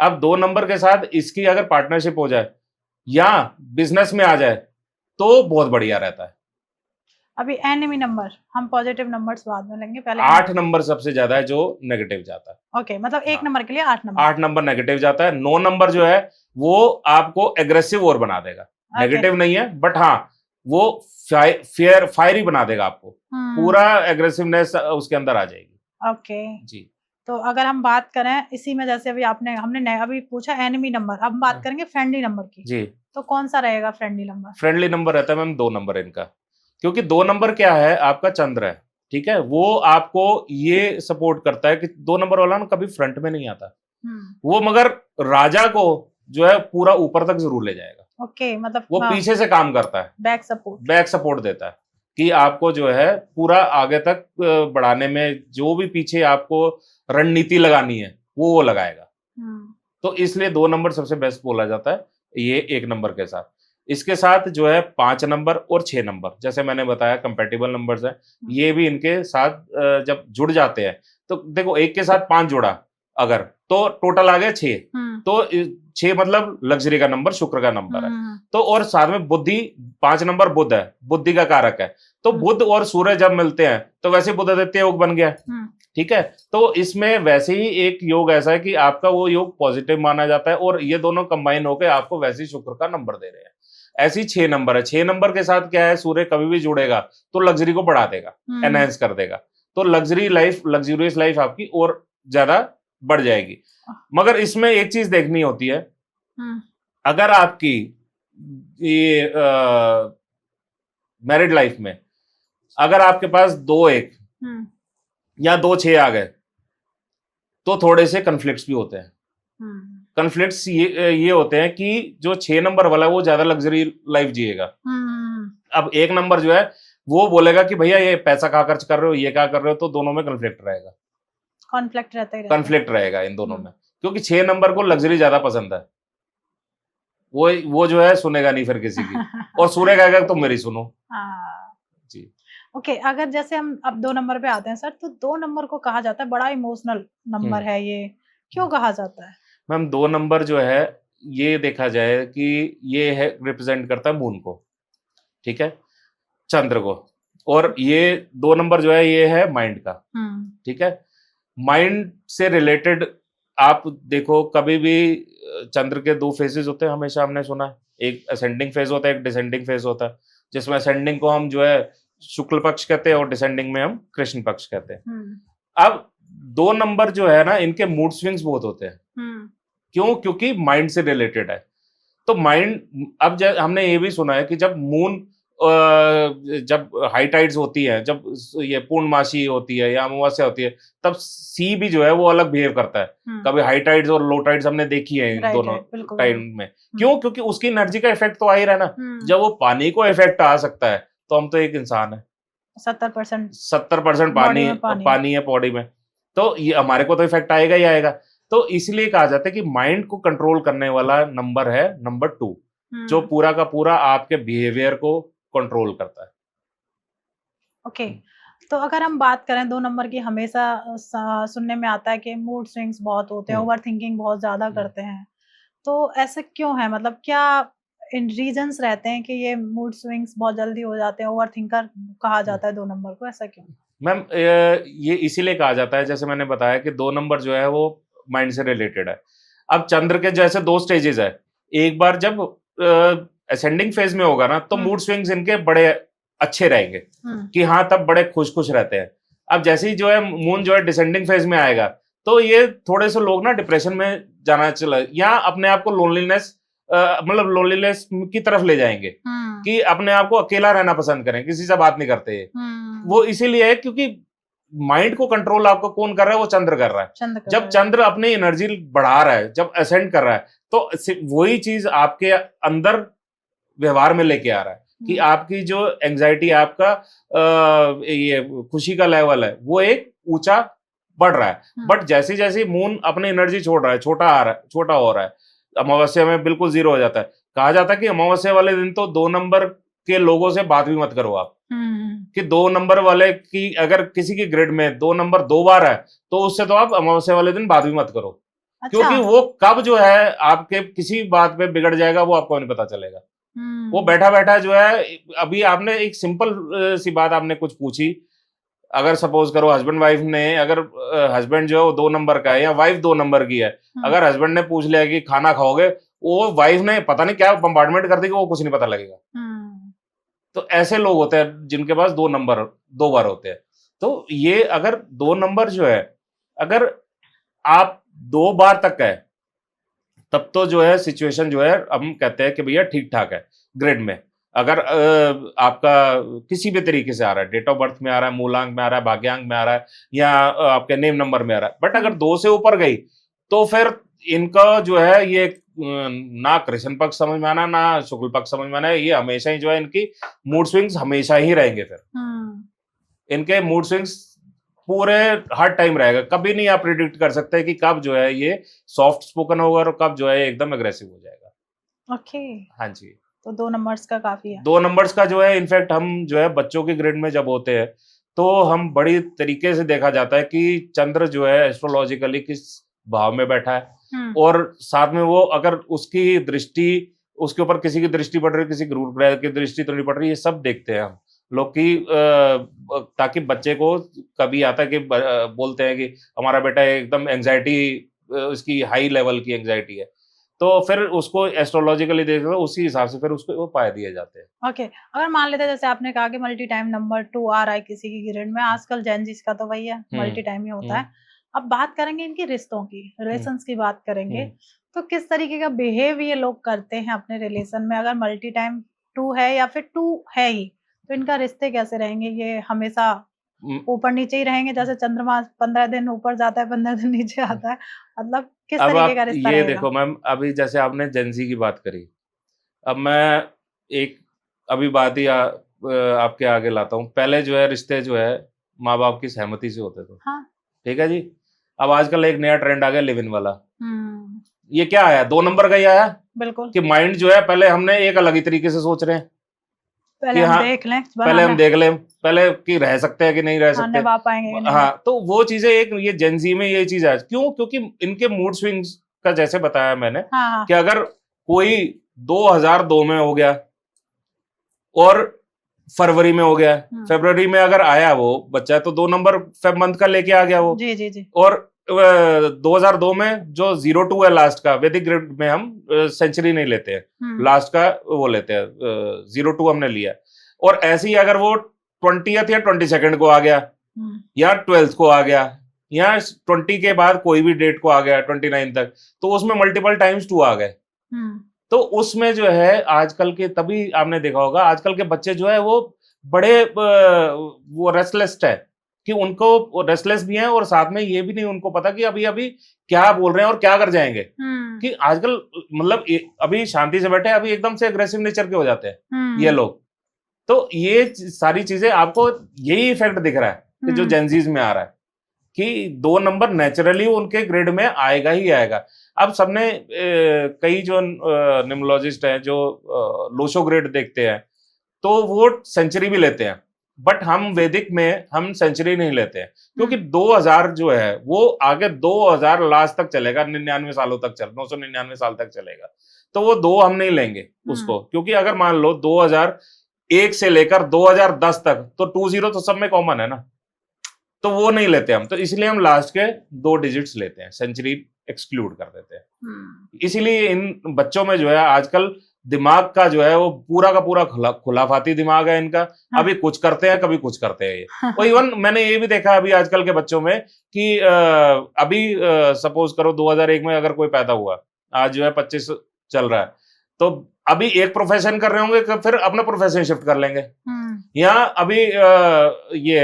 B: अब 2 नंबर के साथ इसकी अगर पार्टनरशिप हो जाए या बिजनेस में आ जाए तो बहुत बढ़िया रहता है।
A: अभी एनिमी नंबर, हम पॉजिटिव नंबर्स बाद में लेंगे, पहले
B: 8 नंबर सबसे ज्यादा है जो नेगेटिव जाता है।
A: ओके, मतलब एक नंबर के लिए 8
B: नंबर नेगेटिव जाता है। 9 नंबर जो है वो आपको एग्रेसिव और बना देगा, नेगेटिव नहीं है बट हाँ वो फायरी बना देगा आपको, पूरा एग्रेसिवनेस उसके अंदर आ जाएगी।
A: ओके जी। तो अगर हम बात करें इसी में, जैसे अभी हमने अभी पूछा एनिमी नंबर, अब हम बात करेंगे फ्रेंडली नंबर की जी। तो कौन सा रहेगा फ्रेंडली नंबर?
B: फ्रेंडली नंबर रहता है मैम 2 नंबर इनका, क्योंकि 2 नंबर क्या है, आपका चंद्र है, ठीक है, वो आपको ये सपोर्ट करता है कि 2 नंबर वाला ना कभी फ्रंट में नहीं आता, वो मगर राजा को जो है पूरा ऊपर तक जरूर ले जाएगा।
A: ओके, मतलब
B: वो पीछे से काम करता है,
A: बैक सपोर्ट
B: देता है कि आपको जो है पूरा आगे तक बढ़ाने में जो भी पीछे आपको रणनीति लगानी है वो लगाएगा। तो इसलिए 2 नंबर सबसे बेस्ट बोला जाता है ये 1 नंबर के साथ। इसके साथ जो है 5 नंबर और 6 नंबर, जैसे मैंने बताया कंपैटिबल नंबर्स हैं, ये भी इनके साथ जब जुड़ जाते हैं तो देखो 1 के साथ 5 जुड़ा अगर, तो टोटल आ गया 6। तो 6 मतलब लग्जरी का नंबर, शुक्र का नंबर है। तो और साथ में बुद्धि, 5 नंबर बुध है, बुद्धि का कारक है। तो बुध और सूर्य जब मिलते हैं तो वैसे बुध आदित्य योग बन गया। ठीक है, तो इसमें वैसे ही एक योग ऐसा है कि आपका वो योग पॉजिटिव माना जाता है और ये दोनों कंबाइन होकर आपको वैसे ही शुक्र का नंबर दे रहे हैं। ऐसी 6 नंबर है। 6 नंबर के साथ क्या है, सूर्य कभी भी जुड़ेगा तो लग्जरी को बढ़ा देगा, एनहांस कर देगा, तो लग्जरियस लाइफ आपकी और ज्यादा बढ़ जाएगी। मगर इसमें एक चीज देखनी होती है, अगर आपकी ये मैरिड लाइफ में अगर आपके पास 2-1 या 2-6 आ गए तो थोड़े से कन्फ्लिक्ट्स भी होते हैं। कन्फ्लिक्ट्स ये होते हैं कि जो 6 नंबर वाला है वो ज्यादा लग्जरी लाइफ जिएगा। अब 1 नंबर जो है वो बोलेगा कि भैया ये पैसा कहाँ खर्च कर रहे हो, ये क्या कर रहे हो, तो दोनों में कन्फ्लिक्ट रहेगा। कन्फ्लिक्ट रहेगा इन दोनों में, क्योंकि 6 नंबर को लग्जरी ज्यादा पसंद है। वो जो है सुनेगा नहीं फिर किसी की और सूर्य कहेगा तुम मेरी सुनो। जी
A: ओके, अगर जैसे हम अब 2 नंबर पे आते हैं सर, तो 2 नंबर को कहा जाता है बड़ा इमोशनल नंबर है, ये क्यों कहा जाता है?
B: मैम 2 नंबर जो है ये देखा जाए कि ये है रिप्रेजेंट करता है मून को, ठीक है, चंद्र को, और ये 2 नंबर जो है ये है माइंड का। ठीक है, माइंड से रिलेटेड आप देखो कभी भी चंद्र के 2 फेजेस होते हैं, हमेशा हमने सुना है, एक असेंडिंग फेज होता है, एक डिसेंडिंग फेज होता है, जिसमें असेंडिंग को हम जो है शुक्ल पक्ष कहते हैं और डिसेंडिंग में हम कृष्ण पक्ष कहते हैं। अब 2 नंबर जो है ना, इनके मूड स्विंग्स बहुत होते हैं। क्यों? क्योंकि माइंड से रिलेटेड है। तो माइंड, अब हमने ये भी सुना है कि जब मून जब हाई टाइड्स होती है, जब ये पूर्णमासी होती है या अमावस्या होती है, तब सी भी जो है वो अलग बिहेव करता है। कभी हाई टाइड्स और लो टाइड्स हमने देखी है इन दोनों टाइम में। क्यों? क्योंकि उसकी एनर्जी का इफेक्ट तो आ ही रहा है ना। जब वो पानी को इफेक्ट आ सकता है तो हम तो एक इंसान है, 70% पानी है बॉडी में, तो ये हमारे को तो इफेक्ट आएगा ही आएगा। तो इसलिए कहा जाता है कि माइंड को कंट्रोल करने वाला नंबर है नंबर 2, जो पूरा का पूरा आपके बिहेवियर को कंट्रोल करता है।
A: ओके, तो अगर हम बात करें 2 नंबर की, हमेशा सुनने में आता है कि मूड स्विंग्स बहुत होते हैं, ओवर थिंकिंग बहुत ज्यादा करते हैं, तो ऐसा क्यों है? मतलब क्या रीजंस रहते हैं कि ये मूड स्विंग्स बहुत जल्दी हो जाते हैं, ओवर थिंकर कहा जाता है 2 नंबर को, ऐसा क्यों?
B: मैम ये इसीलिए कहा जाता है, जैसे मैंने बताया कि 2 नंबर जो है वो माइंड से रिलेटेड है। अब चंद्र के जैसे 2 स्टेजेस है, एक बार जब असेंडिंग फेज में होगा ना तो मूड स्विंग्स इनके बड़े अच्छे रहेंगे कि हाँ तब बड़े खुश रहते हैं। अब जैसे ही जो है मून जो है डिसेंडिंग फेज में आएगा तो ये थोड़े से लोग ना डिप्रेशन में जाना चला, या अपने आप को लोनलीनेस की तरफ ले जाएंगे कि अपने आप को अकेला रहना पसंद करें, किसी से बात नहीं करते। वो इसीलिए है क्योंकि माइंड को कंट्रोल आपको कौन कर रहा है? वो चंद्र कर रहा है। जब चंद्र अपनी एनर्जी बढ़ा रहा है, जब असेंड कर रहा है, तो वही चीज आपके अंदर व्यवहार में लेके आ रहा है कि आपकी जो एंजाइटी, आपका ये खुशी का लेवल है वो एक ऊंचा बढ़ रहा है। बट जैसे जैसे मून अपनी एनर्जी छोड़ रहा है, छोटा हो रहा है, अमावस्या में बिल्कुल 0 हो जाता है। कहा जाता है कि अमावस्या वाले दिन तो 2 नंबर के लोगों से बात भी मत करो आप, कि 2 नंबर वाले की अगर किसी की ग्रिड में 2 नंबर 2 बार है तो उससे तो आप अमावस्या वाले दिन बात भी मत करो। अच्छा। क्योंकि वो कब जो है आपके किसी बात पे बिगड़ जाएगा वो आपको नहीं पता चलेगा। वो बैठा जो है, अभी आपने एक सिंपल सी बात आपने कुछ पूछी, अगर सपोज करो हस्बैंड वाइफ ने, अगर हस्बैंड जो है वो 2 नंबर का है या वाइफ 2 नंबर की है, अगर हस्बैंड ने पूछ लिया कि खाना खाओगे, वो वाइफ ने पता नहीं क्या बम्बार्डमेंट कर देगी, वो कुछ नहीं पता लगेगा। तो ऐसे लोग होते हैं जिनके पास 2 नंबर 2 बार होते हैं। तो ये अगर 2 नंबर जो है, अगर आप 2 बार तक है तब तो जो है सिचुएशन जो है हम कहते हैं कि भैया ठीक ठाक है ग्रिड में। अगर आपका किसी भी तरीके से आ रहा है, डेट ऑफ बर्थ में आ रहा है, मूलांक में आ रहा है, भाग्यांक में आ रहा है, या आपके नेम नंबर में आ रहा है, बट अगर 2 से ऊपर गई तो फिर इनका जो है ये ना कृष्ण पक्ष समझ में आना ना शुक्ल पक्ष समझ में आना, ये हमेशा ही जो है इनकी मूड स्विंग्स हमेशा ही रहेंगे। फिर इनके मूड स्विंग्स पूरे हर टाइम रहेगा, कभी नहीं आप प्रिडिक्ट कर सकते कि कब जो है ये सॉफ्ट स्पोकन होगा और कब जो है एकदम एग्रेसिव हो जाएगा।
A: ओके।
B: हाँ जी,
A: तो 2 नंबर्स का काफी है।
B: 2 नंबर्स का जो है इनफैक्ट हम जो है बच्चों की ग्रिड में जब होते हैं तो हम बड़ी तरीके से देखा जाता है कि चंद्र जो है एस्ट्रोलॉजिकली किस भाव में बैठा है, और साथ में वो अगर उसकी दृष्टि उसके ऊपर किसी की दृष्टि पड़ रही है, किसी गुरु ग्रह की दृष्टि तो नहीं पड़ रही, ये सब देखते हैं हम लोग की ताकि बच्चे को कभी आता है कि बोलते हैं कि हमारा बेटा एकदम एंजाइटी, उसकी हाई लेवल की एंजाइटी है, तो फिर उसको एस्ट्रोलॉजिकली देख लो, उसी हिसाब से फिर उसको वो पाए दिए जाते हैं।
A: ओके। अगर मान लेते हैं जैसे आपने कहा कि मल्टी टाइम नंबर 2 आ रहा है किसी की ग्रिड में, आजकल जेनजीस का तो वही है, मल्टी टाइम ही होता है। अब बात करेंगे इनकी रिश्तों की, रिलेशंस की बात करेंगे, तो किस तरीके का बिहेव ये लोग करते हैं अपने रिलेशन में, अगर मल्टी टाइम 2 है या फिर 2 है ही, तो इनका रिश्ते कैसे रहेंगे? ये हमेशा ऊपर नीचे ही रहेंगे, जैसे चंद्रमा 15 दिन ऊपर जाता है 15 दिन नीचे आता है, मतलब किस तरीके का रिश्ता
B: ये
A: रहेगा?
B: देखो मैम, अभी जैसे आपने जेंजी की बात करी, अब मैं एक अभी बात ही आपके आगे लाता हूँ। पहले जो है रिश्ते जो है माँ बाप की सहमति से होते थे।
A: हाँ।
B: ठीक है जी। अब आजकल एक नया ट्रेंड आ गया लिव इन वाला। ये क्या आया? 2 नंबर का ही आया।
A: बिल्कुल।
B: कि माइंड जो है पहले हमने एक अलग ही तरीके से सोच रहे हैं
A: पहले हम देख लें,
B: पहले हम देख लें, पहले कि रह सकते हैं कि नहीं रह सकते,
A: निभा पाएंगे कि नहीं।
B: हाँ, तो वो चीजें एक ये जेंजी में ये चीज है। क्यों? क्योंकि इनके मूड स्विंग्स का जैसे बताया मैंने,
A: हाँ।
B: कि अगर कोई 2002 में हो गया और फरवरी में हो गया, फरवरी में अगर आया वो बच्चा तो 2 नंबर फेब मंथ का लेके आ गया वो।
A: जी जी जी।
B: और 2002 में जो 02 है लास्ट का, वैदिक ग्रिड में हम सेंचुरी नहीं लेते हैं, लास्ट का वो लेते हैं, 02 हमने लिया। और ऐसे ही अगर वो 20th या 22nd को आ गया या 12th को आ गया या 20 के बाद कोई भी डेट को आ गया 29 तक, तो उसमें मल्टीपल टाइम्स 2 आ गए। तो उसमें जो है आजकल के, तभी आपने देखा होगा आजकल के बच्चे जो है वो बड़े वो रेस्टलेस है, कि उनको रेस्टलेस भी हैं और साथ में ये भी नहीं उनको पता कि अभी अभी क्या बोल रहे हैं और क्या कर जाएंगे। कि आजकल मतलब अभी शांति से बैठे, अभी एकदम से एग्रेसिव नेचर के हो जाते हैं ये लोग। तो ये सारी चीजें आपको यही इफेक्ट दिख रहा है कि जो जेंजीज में आ रहा है, कि 2 नंबर नेचुरली उनके ग्रिड में आएगा ही आएगा। अब सबने कई जो न्यूमरोलॉजिस्ट हैं जो लोशो ग्रिड देखते हैं तो वो सेंचुरी भी लेते हैं, बट हम वैदिक में हम सेंचुरी नहीं लेते हैं, क्योंकि 2000 जो है वो आगे 2000 लास्ट तक चलेगा, 99 सालों तक 999 साल तक चलेगा। तो वो 2 हम नहीं लेंगे उसको, क्योंकि अगर मान लो 2001 से लेकर 2010 तक, तो 20 तो सब में कॉमन है ना, तो वो नहीं लेते हम। तो इसलिए हम लास्ट के 2 डिजिट्स लेते हैं, सेंचुरी एक्सक्लूड कर देते हैं। इसीलिए इन बच्चों में जो है आजकल दिमाग का जो है वो पूरा का पूरा खुलाफाती दिमाग है इनका। हाँ। अभी कुछ करते हैं, कभी कुछ करते हैं ये। और इवन मैंने ये भी देखा अभी आजकल के बच्चों में कि अभी सपोज करो 2001 में अगर कोई पैदा हुआ, आज जो है 25 चल रहा है, तो अभी एक प्रोफेशन कर रहे होंगे, फिर अपना प्रोफेशन शिफ्ट कर लेंगे। या अभी ये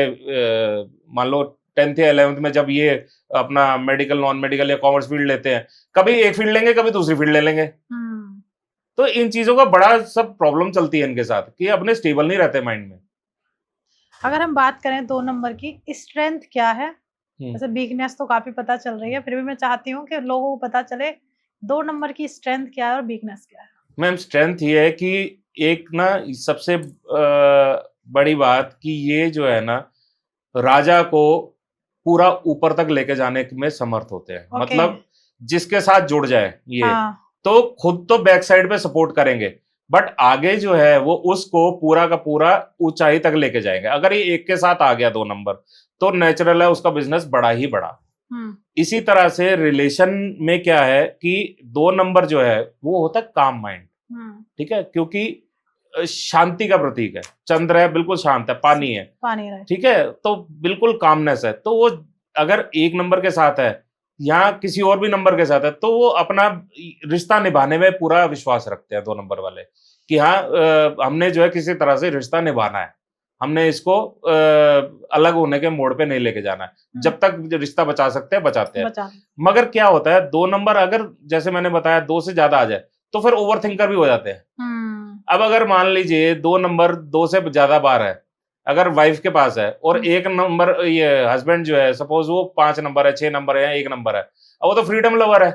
B: मान लो 10th या 11th में जब ये अपना मेडिकल, नॉन मेडिकल या कॉमर्स फील्ड लेते हैं, कभी एक फील्ड लेंगे, कभी दूसरी फील्ड ले लेंगे। तो इन चीजों का बड़ा सब प्रॉब्लम चलती है इनके साथ, कि अपने स्टेबल नहीं रहते माइंड में।
A: अगर हम बात करें 2 नंबर की स्ट्रेंथ क्या है, जैसे वीकनेस तो काफी पता चल रही है, फिर भी मैं चाहती हूँ कि लोगों को पता चले 2 नंबर की स्ट्रेंथ क्या है और वीकनेस क्या है।
B: मैम स्ट्रेंथ ये है कि एक ना सबसे बड़ी बात कि ये जो है ना राजा को पूरा ऊपर तक लेके जाने में समर्थ होते हैं। मतलब जिसके साथ जुड़ जाए ये, हाँ। तो खुद तो बैक साइड पे सपोर्ट करेंगे, बट आगे जो है वो उसको पूरा का पूरा ऊंचाई तक लेके जाएंगे। अगर ये एक के साथ आ गया 2 नंबर, तो नेचुरल है उसका बिजनेस बड़ा ही बड़ा। इसी तरह से रिलेशन में क्या है कि 2 नंबर जो है वो होता है काम माइंड। ठीक है, क्योंकि शांति का प्रतीक है, चंद्र है, बिल्कुल शांत है, पानी है, ठीक है, तो बिल्कुल कामनेस है। तो वो अगर 1 नंबर के साथ है या किसी और भी नंबर के साथ है, तो वो अपना रिश्ता निभाने में पूरा विश्वास रखते हैं 2 नंबर वाले, कि हाँ हमने जो है किसी तरह से रिश्ता निभाना है। हमने इसको अलग होने के मोड़ पे नहीं लेके जाना है। जब तक जो रिश्ता बचा सकते हैं बचाते हैं। मगर क्या होता है, 2 नंबर अगर जैसे मैंने बताया 2 से ज्यादा आ जाए तो फिर ओवर थिंकर भी हो जाते हैं। अब अगर मान लीजिए 2 नंबर 2 से ज्यादा बार है अगर वाइफ के पास है और 1 नंबर ये हस्बैंड जो है सपोज वो 5 नंबर है, 6 नंबर है, 1 नंबर है, अब वो तो फ्रीडम लवर है।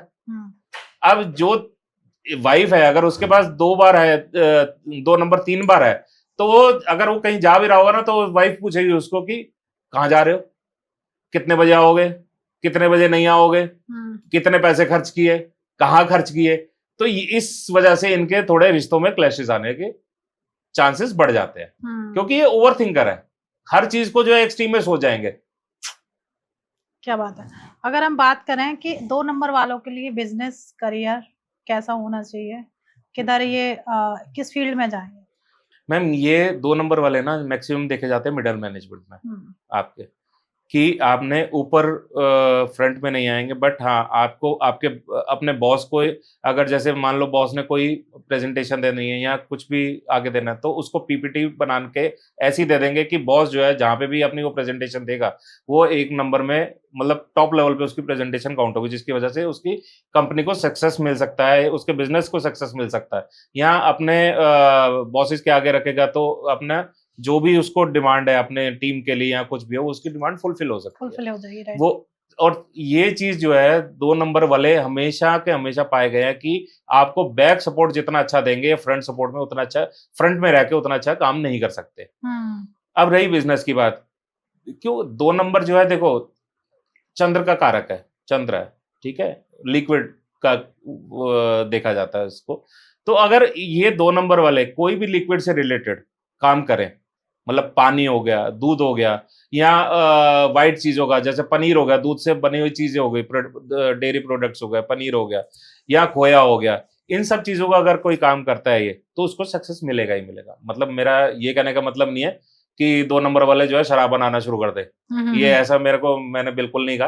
B: अब जो वाइफ है अगर उसके पास 2 बार है, 2 नंबर 3 बार है, तो वो अगर वो कहीं जा भी रहा होगा ना तो वाइफ पूछेगी उसको कि कहाँ जा रहे हो, कितने बजे आओगे, कितने बजे नहीं आओगे, कितने पैसे खर्च किए, कहाँ खर्च किए। तो इस वजह से इनके थोड़े रिश्तों में क्लैशेस आने के चांसेस बढ़ जाते हैं, क्योंकि ये ओवर थिंकर है, हर चीज को जो है एक्सट्रीम में सोच जाएंगे।
A: क्या बात है। अगर हम बात करें कि 2 नंबर वालों के लिए बिजनेस करियर कैसा होना चाहिए, किधर ये किस फील्ड में जाएंगे?
B: मैम ये 2 नंबर वाले ना मैक्सिमम देखे जाते हैं मिडिल मैनेजमेंट में आपके, कि आपने ऊपर फ्रंट में नहीं आएंगे, बट हाँ आपको आपके अपने बॉस को अगर जैसे मान लो बॉस ने कोई प्रेजेंटेशन देनी है या कुछ भी आगे देना है तो उसको पीपीटी बना के ऐसी दे देंगे कि बॉस जो है जहाँ पे भी अपनी वो प्रेजेंटेशन देगा वो 1 नंबर में मतलब टॉप लेवल पे उसकी प्रेजेंटेशन काउंट होगी, जिसकी वजह से उसकी कंपनी को सक्सेस मिल सकता है, उसके बिजनेस को सक्सेस मिल सकता है। यहाँ अपने बॉसेस के आगे रखेगा तो अपना जो भी उसको डिमांड है अपने टीम के लिए या कुछ भी हो उसकी डिमांड फुलफिल हो सकती है,
A: फुलफिल हो जाएगी, राइट।
B: वो और ये चीज जो है 2 नंबर वाले हमेशा के हमेशा पाए गए हैं कि आपको बैक सपोर्ट जितना अच्छा देंगे फ्रंट सपोर्ट में उतना अच्छा, फ्रंट में रह के उतना अच्छा काम नहीं कर सकते। अब रही बिजनेस की बात, क्यों 2 नंबर जो है देखो चंद्र का कारक है, चंद्र है, ठीक है, लिक्विड का देखा जाता है इसको। तो अगर ये 2 नंबर वाले कोई भी लिक्विड से रिलेटेड काम करें, मतलब पानी हो गया, दूध हो गया या वाइट चीज होगा जैसे पनीर हो गया, दूध से बनी हुई चीजें हो गई, डेयरी प्रोडक्ट्स हो गया, पनीर हो गया या खोया हो गया, इन सब चीजों का अगर कोई काम करता है ये तो उसको सक्सेस मिलेगा ही मिलेगा। मतलब मेरा ये कहने का मतलब नहीं है कि 2 नंबर वाले जो है शराब बनाना शुरू कर दे, ये ऐसा मैंने बिल्कुल नहीं कहा।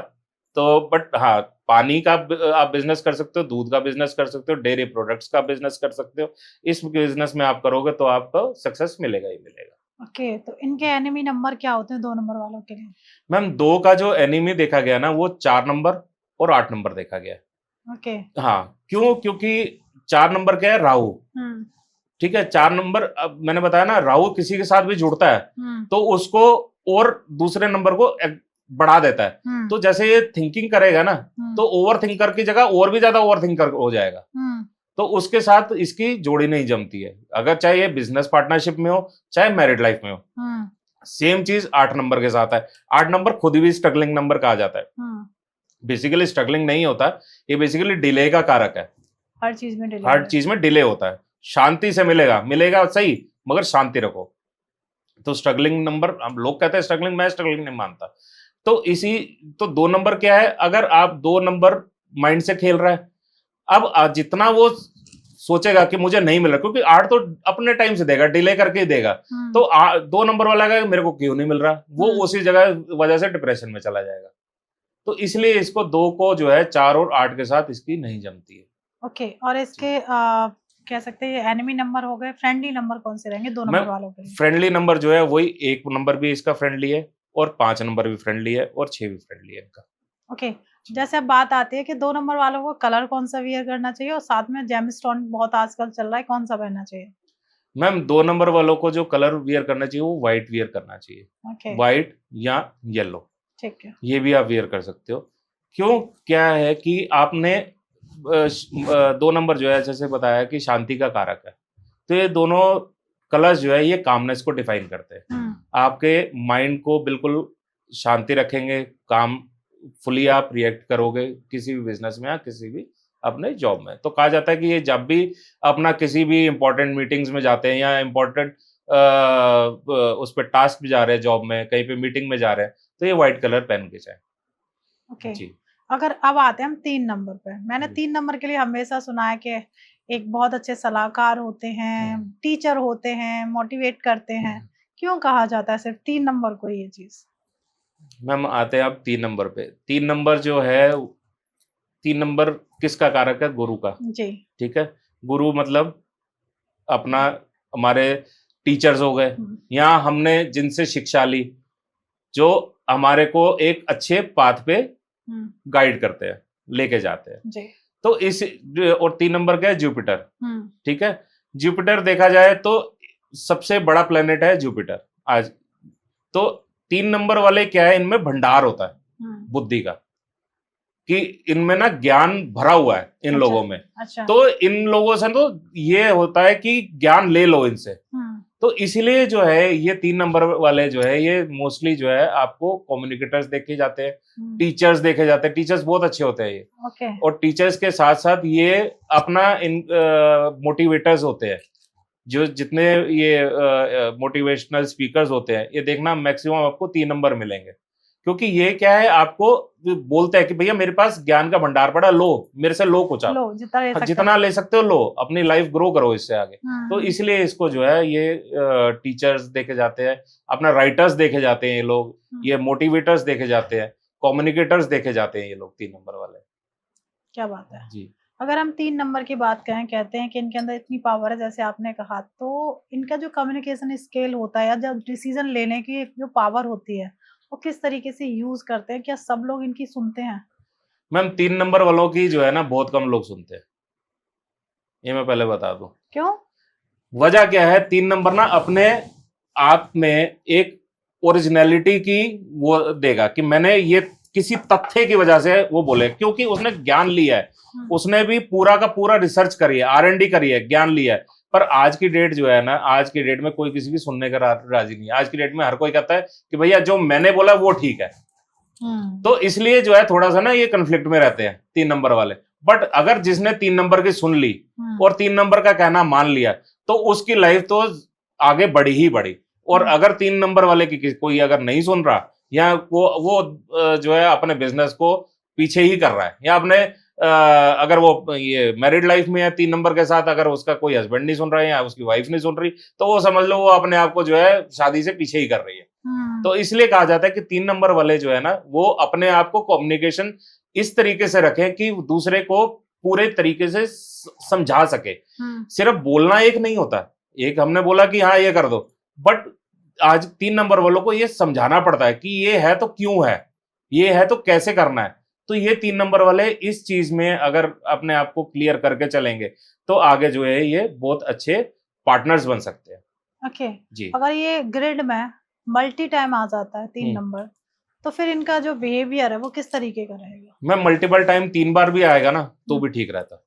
B: तो बट हाँ पानी का आप बिजनेस कर सकते हो, दूध का बिजनेस कर सकते हो, डेयरी प्रोडक्ट्स का बिजनेस कर सकते हो, इस बिजनेस में आप करोगे तो आपको सक्सेस मिलेगा ही मिलेगा।
A: ओके, तो इनके एनिमी नंबर क्या होते हैं 2 नंबर वालों के लिए?
B: मैम 2 का जो एनिमी देखा गया ना वो 4 नंबर और 8 नंबर देखा गया।
A: ओके।
B: हाँ क्यों, क्योंकि 4 नंबर क्या है, राहु, ठीक है, 4 नंबर अब मैंने बताया ना राहु किसी के साथ भी जुड़ता है तो उसको और दूसरे नंबर को बढ़ा देता है। तो जैसे ये थिंकिंग करेगा ना तो ओवर थिंकर की जगह और भी ज्यादा ओवर थिंकर हो जाएगा, तो उसके साथ इसकी जोड़ी नहीं जमती है, अगर चाहे ये बिजनेस पार्टनरशिप में हो चाहे मैरिड लाइफ में हो। सेम चीज 8 नंबर के साथ है। 8 नंबर खुद भी स्ट्रगलिंग नंबर कहा जाता है। बेसिकली स्ट्रगलिंग नहीं होता, ये बेसिकली डिले का कारक है।
A: हर चीज में डिले
B: होता है। शांति से मिलेगा सही, मगर शांति रखो। तो स्ट्रगलिंग नंबर, हम लोग कहते हैं स्ट्रगलिंग, मैं स्ट्रगलिंग नहीं मानता। तो 2 नंबर क्या है, अगर आप 2 नंबर माइंड से खेल रहा है, अब जितना वो सोचेगा कि मुझे नहीं मिल रहा, क्योंकि 8 तो अपने टाइम से देगा, डिले करके ही देगा, तो 2 नंबर वाला का मेरे को क्यों नहीं मिल रहा, वो उसी वजह से डिप्रेशन में चला जाएगा। तो इसलिए इसको 2 को जो है 4 और 8 के साथ इसकी नहीं जमती है।
A: ओके, और इसके कह सकते हैं एनिमी नंबर हो गए। फ्रेंडली नंबर कौन से रहेंगे 2 नंबर वालों के लिए?
B: फ्रेंडली नंबर जो है वही 1 नंबर भी इसका फ्रेंडली है और 5 नंबर भी फ्रेंडली है और 6 भी फ्रेंडली है इनका।
A: ओके, जैसे अब बात आती है कि 2 नंबर वालों को कलर कौन सा वियर करना चाहिए और साथ में जेमस्टोन बहुत आजकल चल रहा है, कौन सा पहनना चाहिए?
B: मैम 2 नंबर वालों को जो कलर वियर करना चाहिए वो व्हाइट वियर करना चाहिए। व्हाइट या येलो, ठीक है, ये भी आप वियर कर सकते हो। क्यों, क्या है कि आपने 2 नंबर जो है जैसे बताया कि शांति का कारक है, तो ये दोनों कलर्स जो है ये कामनेस को डिफाइन करते हैं। आपके माइंड को बिल्कुल शांति रखेंगे, काम फुली आप रिएक्ट करोगे किसी भी बिजनेस में या किसी भी अपने जॉब में। तो कहा जाता है कि ये जब भी अपना किसी भी इंपॉर्टेंट मीटिंग्स में जाते हैं या इंपॉर्टेंट उस पर टास्क भी जा रहे हैं, जॉब में कहीं पे मीटिंग में जा रहे हैं, तो ये व्हाइट कलर पहन के जाए।
A: ओके जी। अगर अब आते हैं हम 3 नंबर पे, मैंने 3 नंबर के लिए हमेशा सुना है कि एक बहुत अच्छे सलाहकार होते हैं, टीचर होते हैं, मोटिवेट करते हैं। क्यों कहा जाता है सिर्फ 3 नंबर को ये चीज?
B: मैम आते हैं अब 3 नंबर पे। 3 नंबर जो है, 3 नंबर किसका कारक है? गुरु का जी, ठीक है। गुरु मतलब अपना हमारे टीचर्स हो गए, या हमने जिनसे शिक्षा ली, जो हमारे को एक अच्छे पाथ पे गाइड करते हैं, लेके जाते हैं जी। तो इस और 3 नंबर क्या है? जुपिटर। ठीक है, जुपिटर देखा जाए तो सबसे बड़ा प्लेनेट है जुपिटर आज। तो 3 नंबर वाले क्या है, इनमें भंडार होता है बुद्धि का, कि इनमें ना ज्ञान भरा हुआ है इन लोगों में। तो इन लोगों से तो ये होता है कि ज्ञान ले लो इनसे। तो इसीलिए जो है ये 3 नंबर वाले जो है ये मोस्टली जो है आपको कम्युनिकेटर्स देखे जाते हैं, टीचर्स देखे जाते हैं। टीचर्स बहुत अच्छे होते हैं ये। और टीचर्स के साथ साथ ये अपना इन मोटिवेटर्स होते हैं, जो जितने ये मोटिवेशनल स्पीकर्स होते हैं, ये देखना मैक्सिमम आपको 3 नंबर मिलेंगे। क्योंकि ये क्या है, आपको बोलते हैं कि भैया मेरे पास ज्ञान का भंडार पड़ा, लो मेरे से लो कुछ, आप जितना ले सकते हो लो, अपनी लाइफ ग्रो करो इससे आगे। तो इसलिए इसको जो है ये टीचर्स देखे जाते हैं, अपना राइटर्स देखे जाते हैं ये लोग, ये मोटिवेटर्स देखे जाते हैं, कम्युनिकेटर्स देखे जाते हैं ये लोग 3 नंबर वाले।
A: क्या बात है जी। अगर हम 3 नंबर की बात करें, कहते हैं कि इनके अंदर इतनी पावर है, जैसे आपने कहा, तो इनका जो कम्युनिकेशन स्किल होता है या जब डिसीजन लेने की जो पावर होती है, वो किस तरीके से यूज करते हैं? क्या सब लोग इनकी सुनते हैं?
B: मैम 3 नंबर वालों की जो है ना बहुत कम लोग सुनते हैं, ये मैं पहले बता दूं।
A: क्यों?
B: वजह क्या है, 3 नंबर ना अपने आप में एक ओरिजिनलिटी की वो देगा कि मैंने ये किसी तथ्य की वजह से वो बोले, क्योंकि उसने ज्ञान लिया है, उसने भी पूरा का पूरा रिसर्च करी है, R&D करी है, ज्ञान लिया है। पर आज की डेट जो है ना, आज की डेट में कोई किसी की सुनने का राजी नहीं है। आज की डेट में हर कोई कहता है कि भैया जो मैंने बोला वो ठीक है। तो इसलिए जो है थोड़ा सा ना ये कन्फ्लिक्ट में रहते हैं 3 नंबर वाले। बट अगर जिसने 3 नंबर की सुन ली और 3 नंबर का कहना मान लिया, तो उसकी लाइफ तो आगे बढ़ी ही बढ़ी। और अगर 3 नंबर वाले की कोई अगर नहीं सुन रहा, या वो जो है अपने बिजनेस को पीछे ही कर रहा है, या अपने अगर वो ये मैरिड लाइफ में है 3 नंबर के साथ, अगर उसका कोई हस्बैंड नहीं सुन रहा है या उसकी वाइफ नहीं सुन रही, तो वो समझ लो वो अपने आप को जो है शादी से पीछे ही कर रही है। तो इसलिए कहा जाता है कि 3 नंबर वाले जो है ना, वो अपने आप को कम्युनिकेशन इस तरीके से रखें कि दूसरे को पूरे तरीके से समझा सके। सिर्फ बोलना एक नहीं होता, एक हमने बोला कि हाँ ये कर दो, बट आज 3 नंबर वालों को ये समझाना पड़ता है कि ये है तो क्यों है, ये है तो कैसे करना है। तो ये 3 नंबर वाले इस चीज में अगर अपने आप को क्लियर करके चलेंगे, तो आगे जो है ये बहुत अच्छे पार्टनर्स बन सकते हैं।
A: ओके जी। अगर ये ग्रिड में मल्टी टाइम आ जाता है 3 नंबर, तो फिर इनका जो बिहेवियर है वो किस तरीके का रहेगा?
B: मैं मल्टीपल टाइम 3 बार भी आएगा ना तो भी ठीक रहता है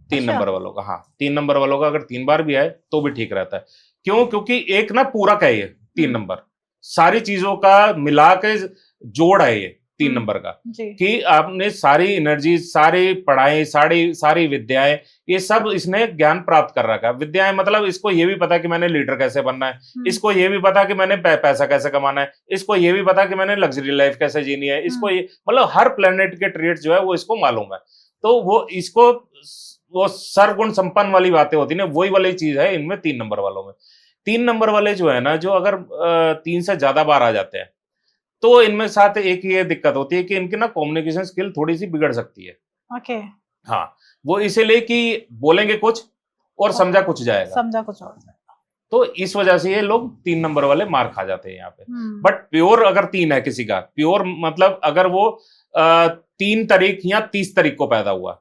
B: 3 नंबर वालों का। हाँ, 3 नंबर वालों का अगर 3 बार भी आए तो भी ठीक रहता है। क्यों? क्योंकि एक ना पूरा का ये 3 नंबर सारी चीजों का मिला के जोड़ है ये 3 नंबर का, कि आपने सारी एनर्जी, सारी पढ़ाई, सारी विद्याएं, ये सब इसने ज्ञान प्राप्त कर रखा है। विद्याएं मतलब इसको ये भी पता कि मैंने लीडर कैसे बनना है, इसको ये भी पता कि मैंने पैसा कैसे कमाना है, इसको ये भी पता कि मैंने लग्जरी लाइफ कैसे जीनी है, इसको ये मतलब हर प्लेनेट के ट्रेड्स जो है वो इसको मालूम है। तो वो इसको वो सर्वगुण संपन्न वाली बातें होती है ना, वही वाली चीज है इनमें 3 नंबर वालों में। 3 नंबर वाले जो है ना, जो अगर 3 से ज्यादा बार आ जाते हैं, तो इनमें साथ एक ये दिक्कत होती है कि इनकी ना कम्युनिकेशन स्किल थोड़ी सी बिगड़ सकती है।
A: ओके।
B: हाँ, वो इसीलिए कि बोलेंगे कुछ और समझा कुछ जाएगा,
A: समझा कुछ और जाएगा।
B: तो इस वजह से ये लोग 3 नंबर वाले मार खा जाते हैं यहाँ पे। बट प्योर अगर 3 है किसी का, प्योर मतलब अगर वो 3 तारीख या 30 तारीख को पैदा हुआ,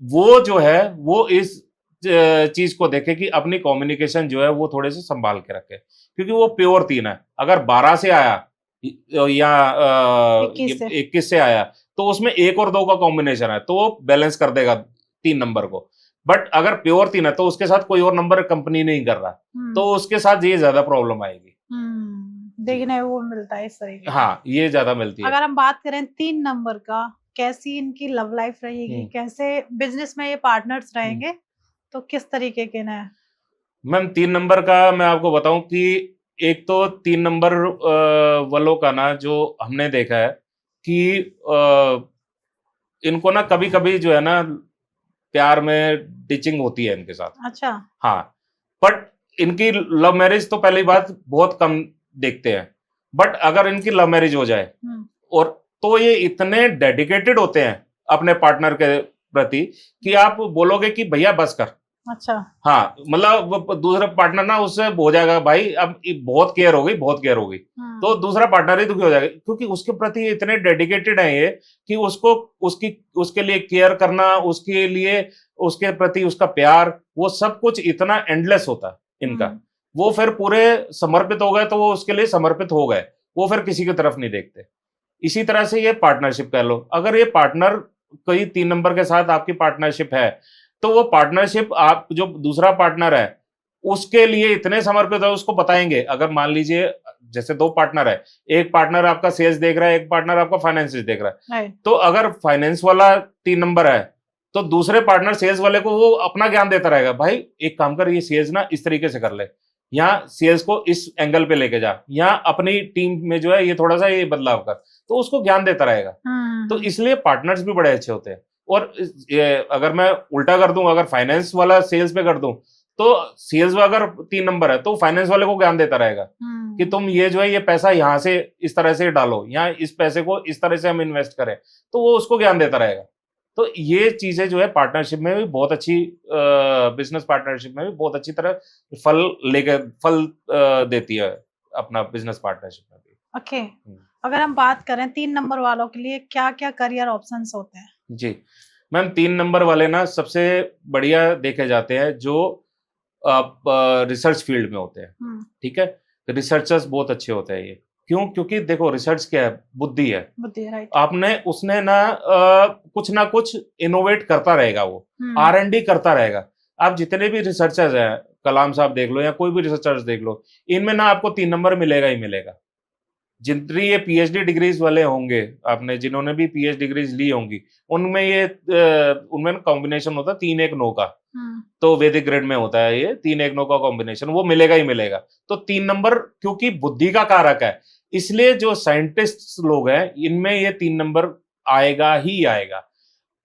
B: वो जो है वो इस चीज को देखे कि अपनी कम्युनिकेशन जो है वो थोड़े से संभाल के रखे, क्योंकि वो प्योर 3 है। अगर 12 से आया या 21 से आया, तो उसमें 1 और 2 का कॉम्बिनेशन है, तो वो बैलेंस कर देगा 3 नंबर को। बट अगर प्योर 3 है तो उसके साथ कोई और नंबर कंपनी नहीं कर रहा, तो उसके साथ ये ज्यादा प्रॉब्लम आएगी।
A: देखने वो मिलता है इस तरीके।
B: हाँ, ये ज्यादा मिलती है।
A: अगर हम बात करें 3 नंबर का, कैसी इनकी लव लाइफ रहेगी, कैसे बिजनेस में ये पार्टनर्स रहेंगे, तो किस तरीके के ना?
B: मैम 3 नंबर का मैं आपको बताऊं कि एक तो 3 नंबर वालों का ना जो हमने देखा है कि इनको ना कभी कभी जो है ना प्यार में डिचिंग होती है इनके साथ।
A: अच्छा।
B: हाँ, बट इनकी लव मैरिज तो पहली बात बहुत कम देखते हैं, बट अगर इनकी लव मैरिज हो जाए और तो ये इतने डेडिकेटेड होते हैं अपने पार्टनर के प्रति कि आप बोलोगे कि भैया बस कर,
A: अच्छा।
B: हाँ, मतलब वो दूसरा पार्टनर ना उससे हो जाएगा भाई, अब बहुत केयर हो गई, बहुत केयर हो गई, तो दूसरा पार्टनर ही दुखी हो जाएगा, क्योंकि उसके प्रति इतने डेडिकेटेड है ये कि उसको उसके लिए केयर करना, उसके लिए उसके प्रति उसका प्यार, वो सब कुछ इतना एंडलेस होता है इनका। वो फिर पूरे समर्पित हो गए तो वो उसके लिए समर्पित हो गए, वो फिर किसी की तरफ नहीं देखते। इसी तरह से ये पार्टनरशिप कह लो, अगर ये पार्टनर कोई 3 नंबर के साथ आपकी पार्टनरशिप है, तो वो पार्टनरशिप आप जो दूसरा पार्टनर है उसके लिए इतने समर्पित है, उसको बताएंगे। अगर मान लीजिए जैसे 2 पार्टनर है, एक पार्टनर आपका सेल्स देख रहा है, एक पार्टनर आपका फाइनेंस देख रहा है, तो अगर फाइनेंस वाला 3 नंबर है तो दूसरे पार्टनर सेल्स वाले को वो अपना ज्ञान देता रहेगा, भाई एक काम कर, ये सेल्स ना इस तरीके से कर ले, यहाँ सेल्स को इस एंगल पे लेके जा, यहाँ अपनी टीम में जो है ये थोड़ा सा ये बदलाव कर, तो उसको ज्ञान देता रहेगा। तो इसलिए पार्टनर्स भी बड़े अच्छे होते हैं। और अगर मैं उल्टा कर दूं, अगर फाइनेंस वाला सेल्स पे कर दूं, तो सेल्स में अगर 3 नंबर है तो फाइनेंस वाले को ज्ञान देता रहेगा कि तुम ये जो है ये पैसा यहाँ से इस तरह से डालो, यहाँ इस पैसे को इस तरह से हम इन्वेस्ट करें, तो वो उसको ज्ञान देता रहेगा। तो ये चीजें जो है पार्टनरशिप में भी बहुत अच्छी, बिजनेस पार्टनरशिप में भी बहुत अच्छी तरह फल देती है अपना बिजनेस पार्टनरशिप में भी।
A: ओके। अगर हम बात करें 3 नंबर वालों के लिए क्या क्या करियर ऑप्शंस होते हैं? जी
B: मैम, 3 नंबर वाले ना सबसे बढ़िया देखे जाते हैं जो रिसर्च फील्ड में होते हैं। ठीक है, रिसर्चर्स बहुत अच्छे होते हैं ये। क्यों? क्योंकि देखो रिसर्च क्या है, बुद्धि है,
A: राइट।
B: आपने उसने ना कुछ इनोवेट करता रहेगा, वो R&D करता रहेगा। आप जितने भी रिसर्चर्स हैं, कलाम साहब देख लो या कोई भी रिसर्चर्स देख लो, इनमें ना आपको 3 नंबर मिलेगा ही मिलेगा। जितनी ये PhD डिग्रीज वाले होंगे, आपने जिन्होंने भी PhD डिग्रीज ली होंगी, उनमें कॉम्बिनेशन होता है 3-1-9 का। तो वैदिक ग्रेड में होता है ये 3-1-9 का कॉम्बिनेशन, वो मिलेगा ही मिलेगा। तो 3 नंबर क्योंकि बुद्धि का कारक है, इसलिए जो साइंटिस्ट लोग हैं इनमें ये 3 नंबर आएगा ही आएगा।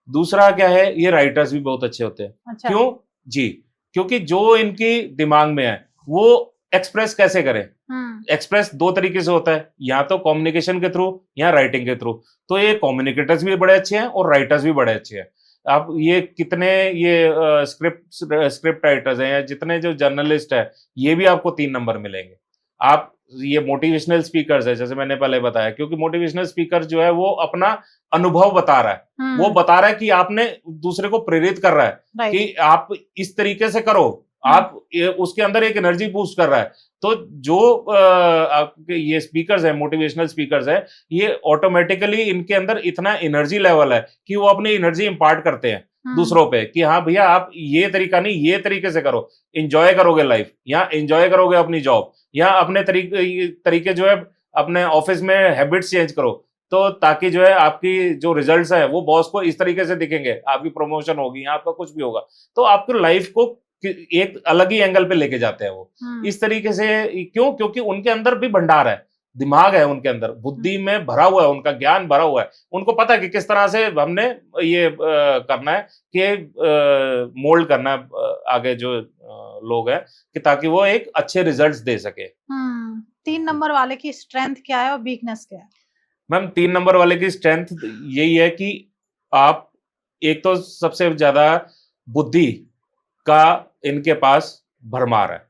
B: दूसरा क्या है, ये राइटर्स भी बहुत अच्छे होते हैं। अच्छा। क्यों जी? क्योंकि जो इनकी दिमाग में है वो एक्सप्रेस कैसे करें। एक्सप्रेस 2 तरीके से होता है, या तो कम्युनिकेशन के थ्रू या राइटिंग के थ्रू। तो ये कम्युनिकेटर्स भी बड़े अच्छे हैं और राइटर्स भी बड़े अच्छे हैं। आप ये कितने ये स्क्रिप्ट राइटर्स हैं या जितने जो जर्नलिस्ट है, ये भी आपको 3 नंबर मिलेंगे। आप ये मोटिवेशनल स्पीकर्स है, जैसे मैंने पहले बताया, क्योंकि मोटिवेशनल स्पीकर जो है वो अपना अनुभव बता रहा है, वो बता रहा है कि आपने दूसरे को प्रेरित कर रहा है कि आप इस तरीके से करो, आप उसके अंदर एक एनर्जी बूस्ट कर रहा है। तो जो आपके ये स्पीकर्स हैं, मोटिवेशनल स्पीकर्स हैं, ये ऑटोमेटिकली इनके अंदर इतना एनर्जी लेवल है कि वो अपनी एनर्जी इंपार्ट करते हैं दूसरों पे कि हाँ भैया आप ये तरीका नहीं, ये तरीके से करो, एंजॉय करोगे लाइफ, या एंजॉय करोगे अपनी जॉब, या अपने तरीके जो है अपने ऑफिस में हैबिट्स चेंज करो, तो ताकि जो है आपकी जो रिजल्ट्स है वो बॉस को इस तरीके से दिखेंगे, आपकी प्रमोशन होगी या आपका कुछ भी होगा, तो आपकी लाइफ को एक अलग ही एंगल पे लेके जाते हैं वो। इस तरीके से क्यों? क्योंकि उनके अंदर भी भंडार है, दिमाग है उनके अंदर, बुद्धि में भरा हुआ है, उनका ज्ञान भरा हुआ है, उनको पता है कि किस तरह से हमने ये करना है कि मोल्ड करना है आगे जो लोग हैं, कि ताकि वो एक अच्छे रिजल्ट्स दे सके।
A: 3 नंबर वाले की स्ट्रेंथ क्या है और वीकनेस क्या है?
B: मैम, 3 नंबर वाले की स्ट्रेंथ यही है कि आप एक तो सबसे ज्यादा बुद्धि का इनके पास भरमार है।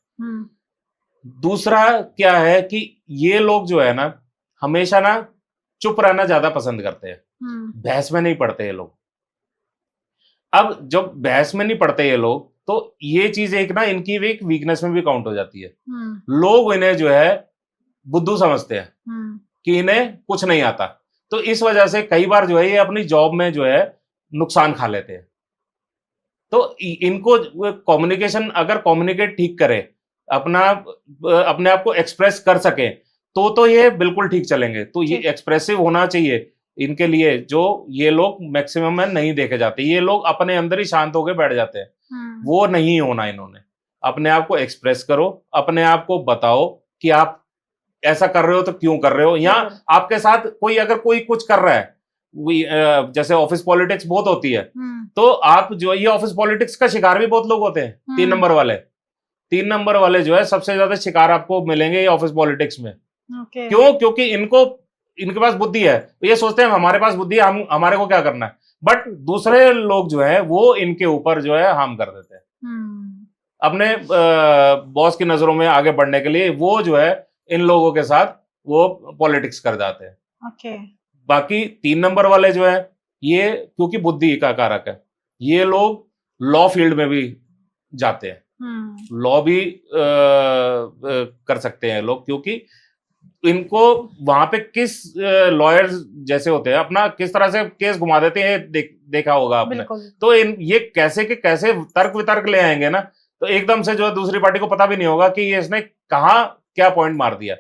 B: दूसरा क्या है कि ये लोग जो है ना हमेशा ना चुप रहना ज्यादा पसंद करते हैं, बहस में नहीं पड़ते ये लोग। अब जब बहस में नहीं पड़ते ये लोग, तो ये चीज एक ना इनकी एक वीकनेस में भी काउंट हो जाती है। लोग इन्हें जो है बुद्धू समझते हैं कि इन्हें कुछ नहीं आता, तो इस वजह से कई बार जो है ये अपनी जॉब में जो है नुकसान खा लेते हैं। तो इनको कम्युनिकेशन, अगर कम्युनिकेट ठीक करे, अपने आप को एक्सप्रेस कर सके, तो ये बिल्कुल ठीक चलेंगे। तो ये एक्सप्रेसिव होना चाहिए इनके लिए, जो ये लोग मैक्सिमम में नहीं देखे जाते। ये लोग अपने अंदर ही शांत होकर बैठ जाते हैं, वो नहीं होना इन्होंने। अपने आप को एक्सप्रेस करो, अपने आप को बताओ कि आप ऐसा कर रहे हो तो क्यों कर रहे हो, या आपके साथ कोई अगर कोई कुछ कर रहा है, जैसे ऑफिस पॉलिटिक्स बहुत होती है, तो आप जो ये ऑफिस पॉलिटिक्स का शिकार भी बहुत लोग होते हैं। 3 नंबर वाले, 3 नंबर वाले जो है सबसे ज्यादा शिकार आपको मिलेंगे ये ऑफिस पॉलिटिक्स में। क्यों? क्योंकि इनके पास बुद्धि है, ये सोचते हैं हमारे पास बुद्धि है, हमारे को क्या करना है, बट दूसरे लोग जो है वो इनके ऊपर जो है हार्म कर देते हैं। अपने बॉस की नजरों में आगे बढ़ने के लिए वो जो है इन लोगों के साथ वो पॉलिटिक्स कर जाते हैं।
A: ओके।
B: बाकी 3 नंबर वाले जो है, ये क्योंकि बुद्धि का कारक है, ये लोग लॉ फील्ड में भी जाते हैं, लॉ भी कर सकते हैं लोग, क्योंकि इनको वहां पे किस लॉयर्स जैसे होते हैं अपना किस तरह से केस घुमा देते हैं, देखा होगा आपने। तो ये कैसे के कैसे तर्क वितर्क ले आएंगे ना, तो एकदम से जो है दूसरी पार्टी को पता भी नहीं होगा कि ये इसने कहाँ क्या पॉइंट मार दिया।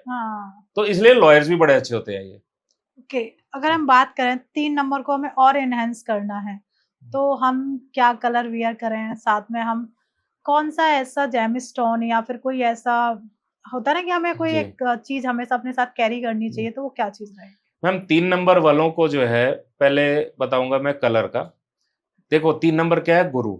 B: तो इसलिए लॉयर्स भी बड़े अच्छे होते हैं ये।
A: ओके, अगर हम बात करें 3 नंबर को हमें और एनहेंस करना है, तो हम क्या कलर वियर करें, साथ में हम कौन सा ऐसा जेमस्टोन या फिर कोई ऐसा होता है ना कि हमें कोई एक चीज हमेशा अपने साथ कैरी करनी चाहिए, तो वो क्या चीज रहेगी?
B: मैम 3 नंबर वालों को जो है पहले बताऊंगा मैं कलर का। देखो 3 नंबर क्या है, गुरु।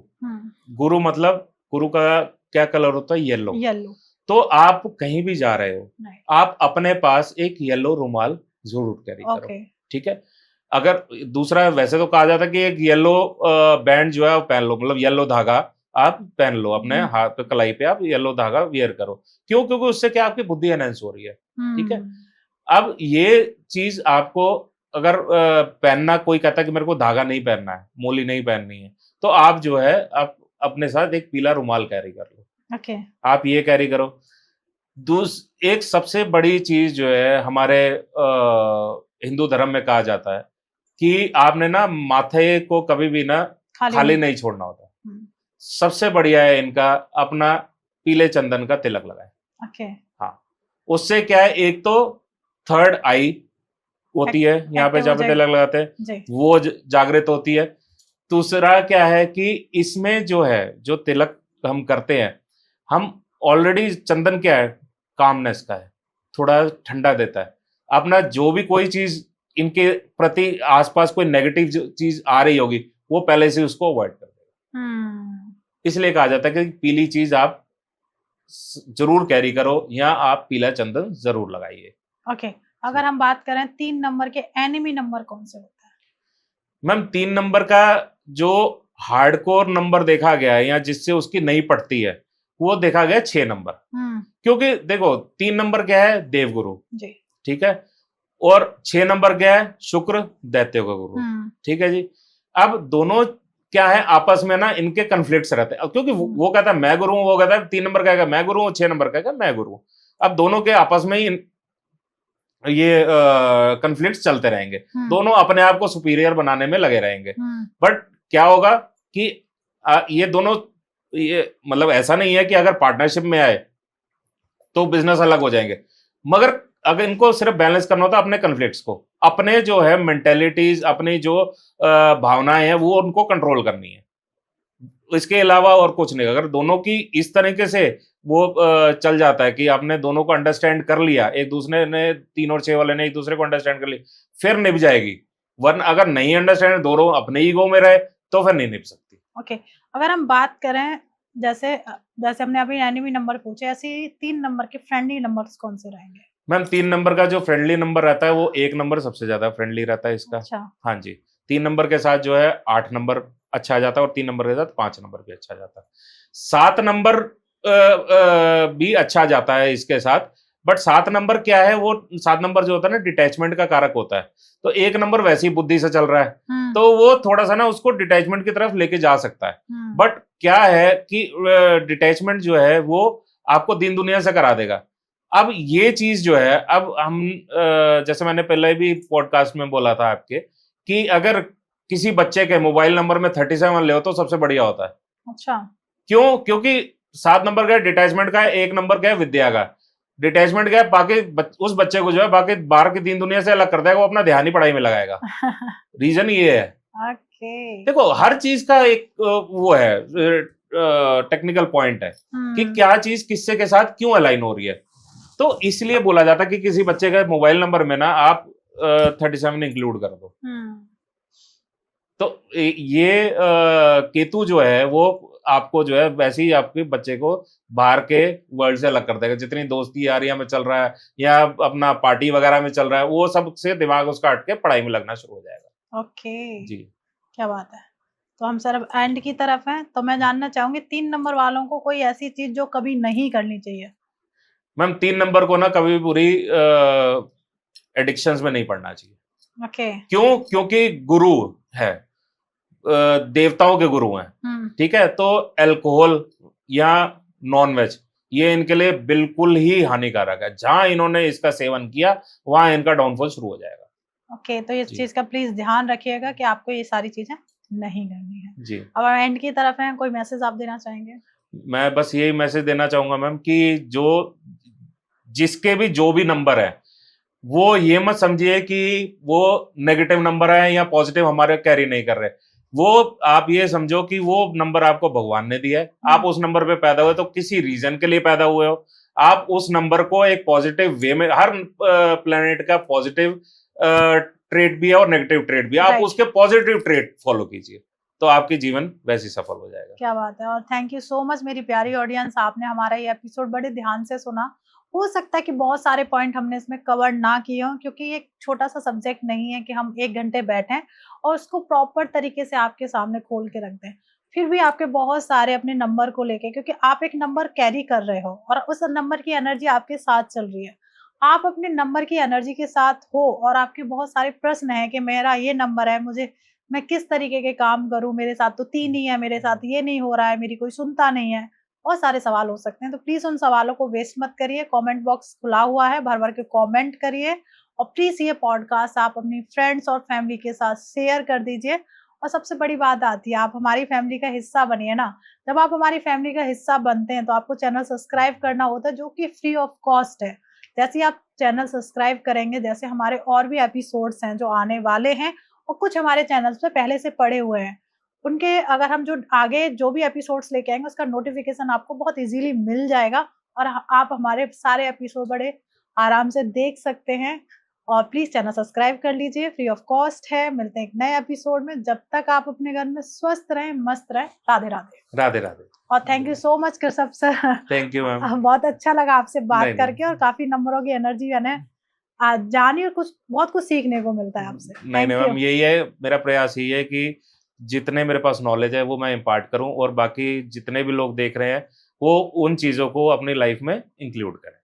B: गुरु मतलब गुरु का क्या कलर होता है, येलो।
A: येलो।
B: तो आप कहीं भी जा रहे हो, आप अपने पास एक येलो रुमाल जरूर कैरी करो, ठीक है। अगर दूसरा, वैसे तो कहा जाता है कि एक येलो बैंड जो है वो पहन लो, मतलब येलो धागा आप पहन लो अपने हाथ पे, कलाई पे आप येलो धागा वियर करो। क्यों? क्योंकि उससे क्या आपकी बुद्धि एनहेंस हो रही है, ठीक है। अब ये चीज आपको अगर पहनना, कोई कहता है कि मेरे को धागा नहीं पहनना है, मोली नहीं पहननी है, तो आप जो है आप अपने साथ एक पीला रुमाल कैरी कर लो। आप ये कैरी करो। एक सबसे बड़ी चीज जो है हमारे हिंदू धर्म में कहा जाता है कि आपने ना माथे को कभी भी ना खाली नहीं छोड़ना होता। सबसे बढ़िया है इनका अपना पीले चंदन का तिलक लगाए। हाँ, उससे क्या है, एक तो थर्ड आई होती है यहाँ पे जहाँ पे तिलक लगाते हैं वो जागृत होती है। दूसरा क्या है कि इसमें जो है जो तिलक हम करते हैं, हम ऑलरेडी चंदन क्या है, कामनेस का है, थोड़ा ठंडा देता है अपना। जो भी कोई चीज इनके प्रति आसपास कोई नेगेटिव चीज आ रही होगी वो पहले से उसको अवॉइड कर देगा। इसलिए कहा जाता है कि पीली चीज आप जरूर कैरी करो या आप पीला चंदन जरूर लगाइए।
A: ओके, अगर हम बात करें 3 नंबर के एनिमी नंबर कौन से होता है?
B: मैम 3 नंबर का जो हार्डकोर नंबर देखा गया है या जिससे उसकी नहीं पड़ती है वो देखा गया 6 नंबर। क्योंकि देखो 3 नंबर क्या है, देवगुरु, ठीक है, और 6 नंबर क्या है, शुक्र दैत्य का गुरु, ठीक है जी। अब दोनों क्या है आपस में ना इनके कन्फ्लिक्ट्स रहते हैं, क्योंकि वो कहता है मैं गुरु हूं, वो कहता है 3 नंबर कहेगा मैं गुरु हूं, 6 नंबर कहेगा मैं गुरु हूं। अब दोनों के आपस में ही ये कन्फ्लिक्ट्स चलते रहेंगे, दोनों अपने आप को सुपीरियर बनाने में लगे रहेंगे। बट क्या होगा कि ये दोनों, ये मतलब ऐसा नहीं है कि अगर पार्टनरशिप में आए तो बिजनेस अलग हो जाएंगे, मगर अगर इनको सिर्फ बैलेंस करना होता है अपने कन्फ्लिक्ट्स को, अपने जो है मेंटेलिटीज, अपनी जो भावनाएं हैं वो उनको कंट्रोल करनी है, इसके अलावा और कुछ नहीं। अगर दोनों की इस तरीके से वो चल जाता है कि आपने दोनों को अंडरस्टैंड कर लिया, एक दूसरे ने 3 और 6 वाले ने एक दूसरे को अंडरस्टैंड कर लिया, फिर निभ जाएगी। वरना अगर नहीं अंडरस्टैंड, दोनों अपने ईगो में रहे तो फिर नहीं निभ सकती।
A: ओके, अगर हम बात करें जैसे हमने अभी एनिमी नंबर पूछे, ऐसे 3 नंबर के फ्रेंडली नंबर्स कौन से रहेंगे?
B: मैम 3 नंबर का जो फ्रेंडली नंबर रहता है वो 1 नंबर सबसे ज्यादा फ्रेंडली रहता है इसका।
A: अच्छा।
B: हाँ जी, 3 नंबर के साथ जो है 8 नंबर अच्छा आ जाता है और 3 नंबर के साथ 5 नंबर भी अच्छा जाता है। 7 नंबर भी अच्छा जाता है इसके साथ, बट 7 नंबर क्या है, वो 7 नंबर जो होता है ना डिटैचमेंट का कारक होता है। तो 1 नंबर वैसी बुद्धि से चल रहा है तो वो थोड़ा सा ना उसको डिटैचमेंट की तरफ लेके जा सकता है। बट क्या है कि डिटैचमेंट जो है वो आपको दीन दुनिया से करा देगा। अब ये चीज जो है, अब हम जैसे मैंने पहले भी पॉडकास्ट में बोला था आपके कि अगर किसी बच्चे के मोबाइल नंबर में 37 ले हो तो सबसे बढ़िया होता है।
A: अच्छा,
B: क्यों? क्योंकि 7 नंबर का डिटैचमेंट का है, 1 नंबर का है विद्या का। डिटैचमेंट का है बाकी उस बच्चे को जो है बाकी बाहर की दीन दुनिया से अलग कर देगा, वो अपना ध्यान ही पढ़ाई में लगाएगा। रीजन ये है। देखो हर चीज का एक वो है टेक्निकल पॉइंट है कि क्या चीज किससे के साथ क्यों अलाइन हो रही है। तो इसलिए बोला जाता है कि किसी बच्चे के मोबाइल नंबर में ना आप 37 इंक्लूड कर दो। तो ये केतु जो है वो आपको जो है वैसे ही आपके बच्चे को बाहर के वर्ल्ड से अलग कर देगा। जितनी दोस्ती यारियां में चल रहा है या अपना पार्टी वगैरह में चल रहा है वो सब से दिमाग उसका हट के पढ़ाई में लगना शुरू हो जाएगा।
A: ओके
B: जी,
A: क्या बात है। तो हम सर अब एंड की तरफ हैं, तो मैं जानना चाहूंगी 3 नंबर वालों को कोई ऐसी चीज जो कभी नहीं करनी चाहिए।
B: मैम 3 नंबर को ना कभी भी बुरी एडिक्शंस में नहीं पड़ना चाहिए।
A: ओके।
B: क्यों? क्योंकि गुरु है, देवताओं के गुरु हैं, ठीक है, तो अल्कोहल या नॉन वेज ये इनके लिए बिल्कुल ही हानिकारक है। जहां इन्होंने इसका सेवन किया वहां इनका डाउनफॉल शुरू हो जाएगा।
A: ओके, तो इस
B: जी
A: चीज का प्लीज ध्यान रखिएगा कि आपको ये सारी चीजें नहीं करनी है।
B: जी।
A: अब हम एंड की तरफ हैं, कोई मैसेज आप देना चाहेंगे?
B: मैं बस यही मैसेज देना चाहूंगा मैम कि जो जिसके भी जो भी नंबर है वो ये मत समझिए कि वो नेगेटिव नंबर है या पॉजिटिव हमारे कैरी नहीं कर रहे। वो आप ये समझो कि वो नंबर आपको भगवान ने दिया है, आप उस नंबर पे पैदा हुए तो किसी रीजन के लिए पैदा हुए हो। आप उस नंबर को एक पॉजिटिव वे में, हर प्लेनेट का पॉजिटिव ट्रेड भी है और नेगेटिव ट्रेड भी है, आप
A: राइट।
B: उसके पॉजिटिव ट्रेड फॉलो कीजिए तो आपकी जीवन वैसे ही सफल हो जाएगा।
A: क्या बात है, और थैंक यू सो मच मेरी प्यारी ऑडियंस, आपने हमारा ये एपिसोड बड़े ध्यान से सुना। हो सकता है कि बहुत सारे पॉइंट हमने इसमें कवर ना किए हों, क्योंकि ये एक छोटा सा सब्जेक्ट नहीं है कि हम 1 घंटे बैठें और उसको प्रॉपर तरीके से आपके सामने खोल के रख दें। फिर भी आपके बहुत सारे अपने नंबर को लेके, क्योंकि आप एक नंबर कैरी कर रहे हो और उस नंबर की एनर्जी आपके साथ चल रही है। आप अपने नंबर की एनर्जी के साथ हो और आपके बहुत सारे प्रश्न हैं कि मेरा ये नंबर है, मैं किस तरीके के काम करूँ? मेरे साथ तो 3 ही है, मेरे साथ ये नहीं हो रहा है, मेरी कोई सुनता नहीं है। बहुत सारे सवाल हो सकते हैं, तो प्लीज़ उन सवालों को वेस्ट मत करिए, कमेंट बॉक्स खुला हुआ है, भर-भर के कमेंट करिए और प्लीज़ ये पॉडकास्ट आप अपनी फ्रेंड्स और फैमिली के साथ शेयर कर दीजिए। और सबसे बड़ी बात आती है, आप हमारी फैमिली का हिस्सा बनिए ना। जब आप हमारी फैमिली का हिस्सा बनते हैं, तो आपको चैनल सब्सक्राइब करना होता है, जो कि फ्री ऑफ कॉस्ट है। जैसे ही आप चैनल सब्सक्राइब करेंगे, जैसे हमारे और भी एपिसोड्स हैं जो आने वाले हैं और कुछ हमारे चैनल्स पे पहले से पड़े हुए हैं, उनके अगर हम जो आगे जो भी एपिसोड्स लेके आएँगे उसका नोटिफ़िकेशन आपको बहुत ईज़िली मिल जाएगा और आप हमारे सारे एपिसोड बड़े आराम से देख सकते हैं। और प्लीज़ चैनल सब्सक्राइब कर लीजिए, फ्री ऑफ कॉस्ट है। मिलते हैं एक नए एपिसोड में, जब तक आप अपने घर में स्वस्थ रहें, मस्त रहें। राधे राधे।
B: राधे राधे।
A: और thank you so much Krishabh sir.
B: Thank you ma'am.
A: बहुत अच्छा लगा आपसे बात
B: नहीं
A: करके और काफ़ी नंबरों की एनर्जी मैंने आज जानी और बहुत कुछ सीखने को मिलता है आपसे।
B: नहीं
A: थैंक
B: नहीं
A: यू।
B: मैम, यही है मेरा प्रयास, यही है कि जितने मेरे पास नॉलेज है वो मैं इम्पार्ट करूं और बाकी जितने भी लोग देख रहे हैं वो उन चीजों को अपनी लाइफ में इंक्लूड करें।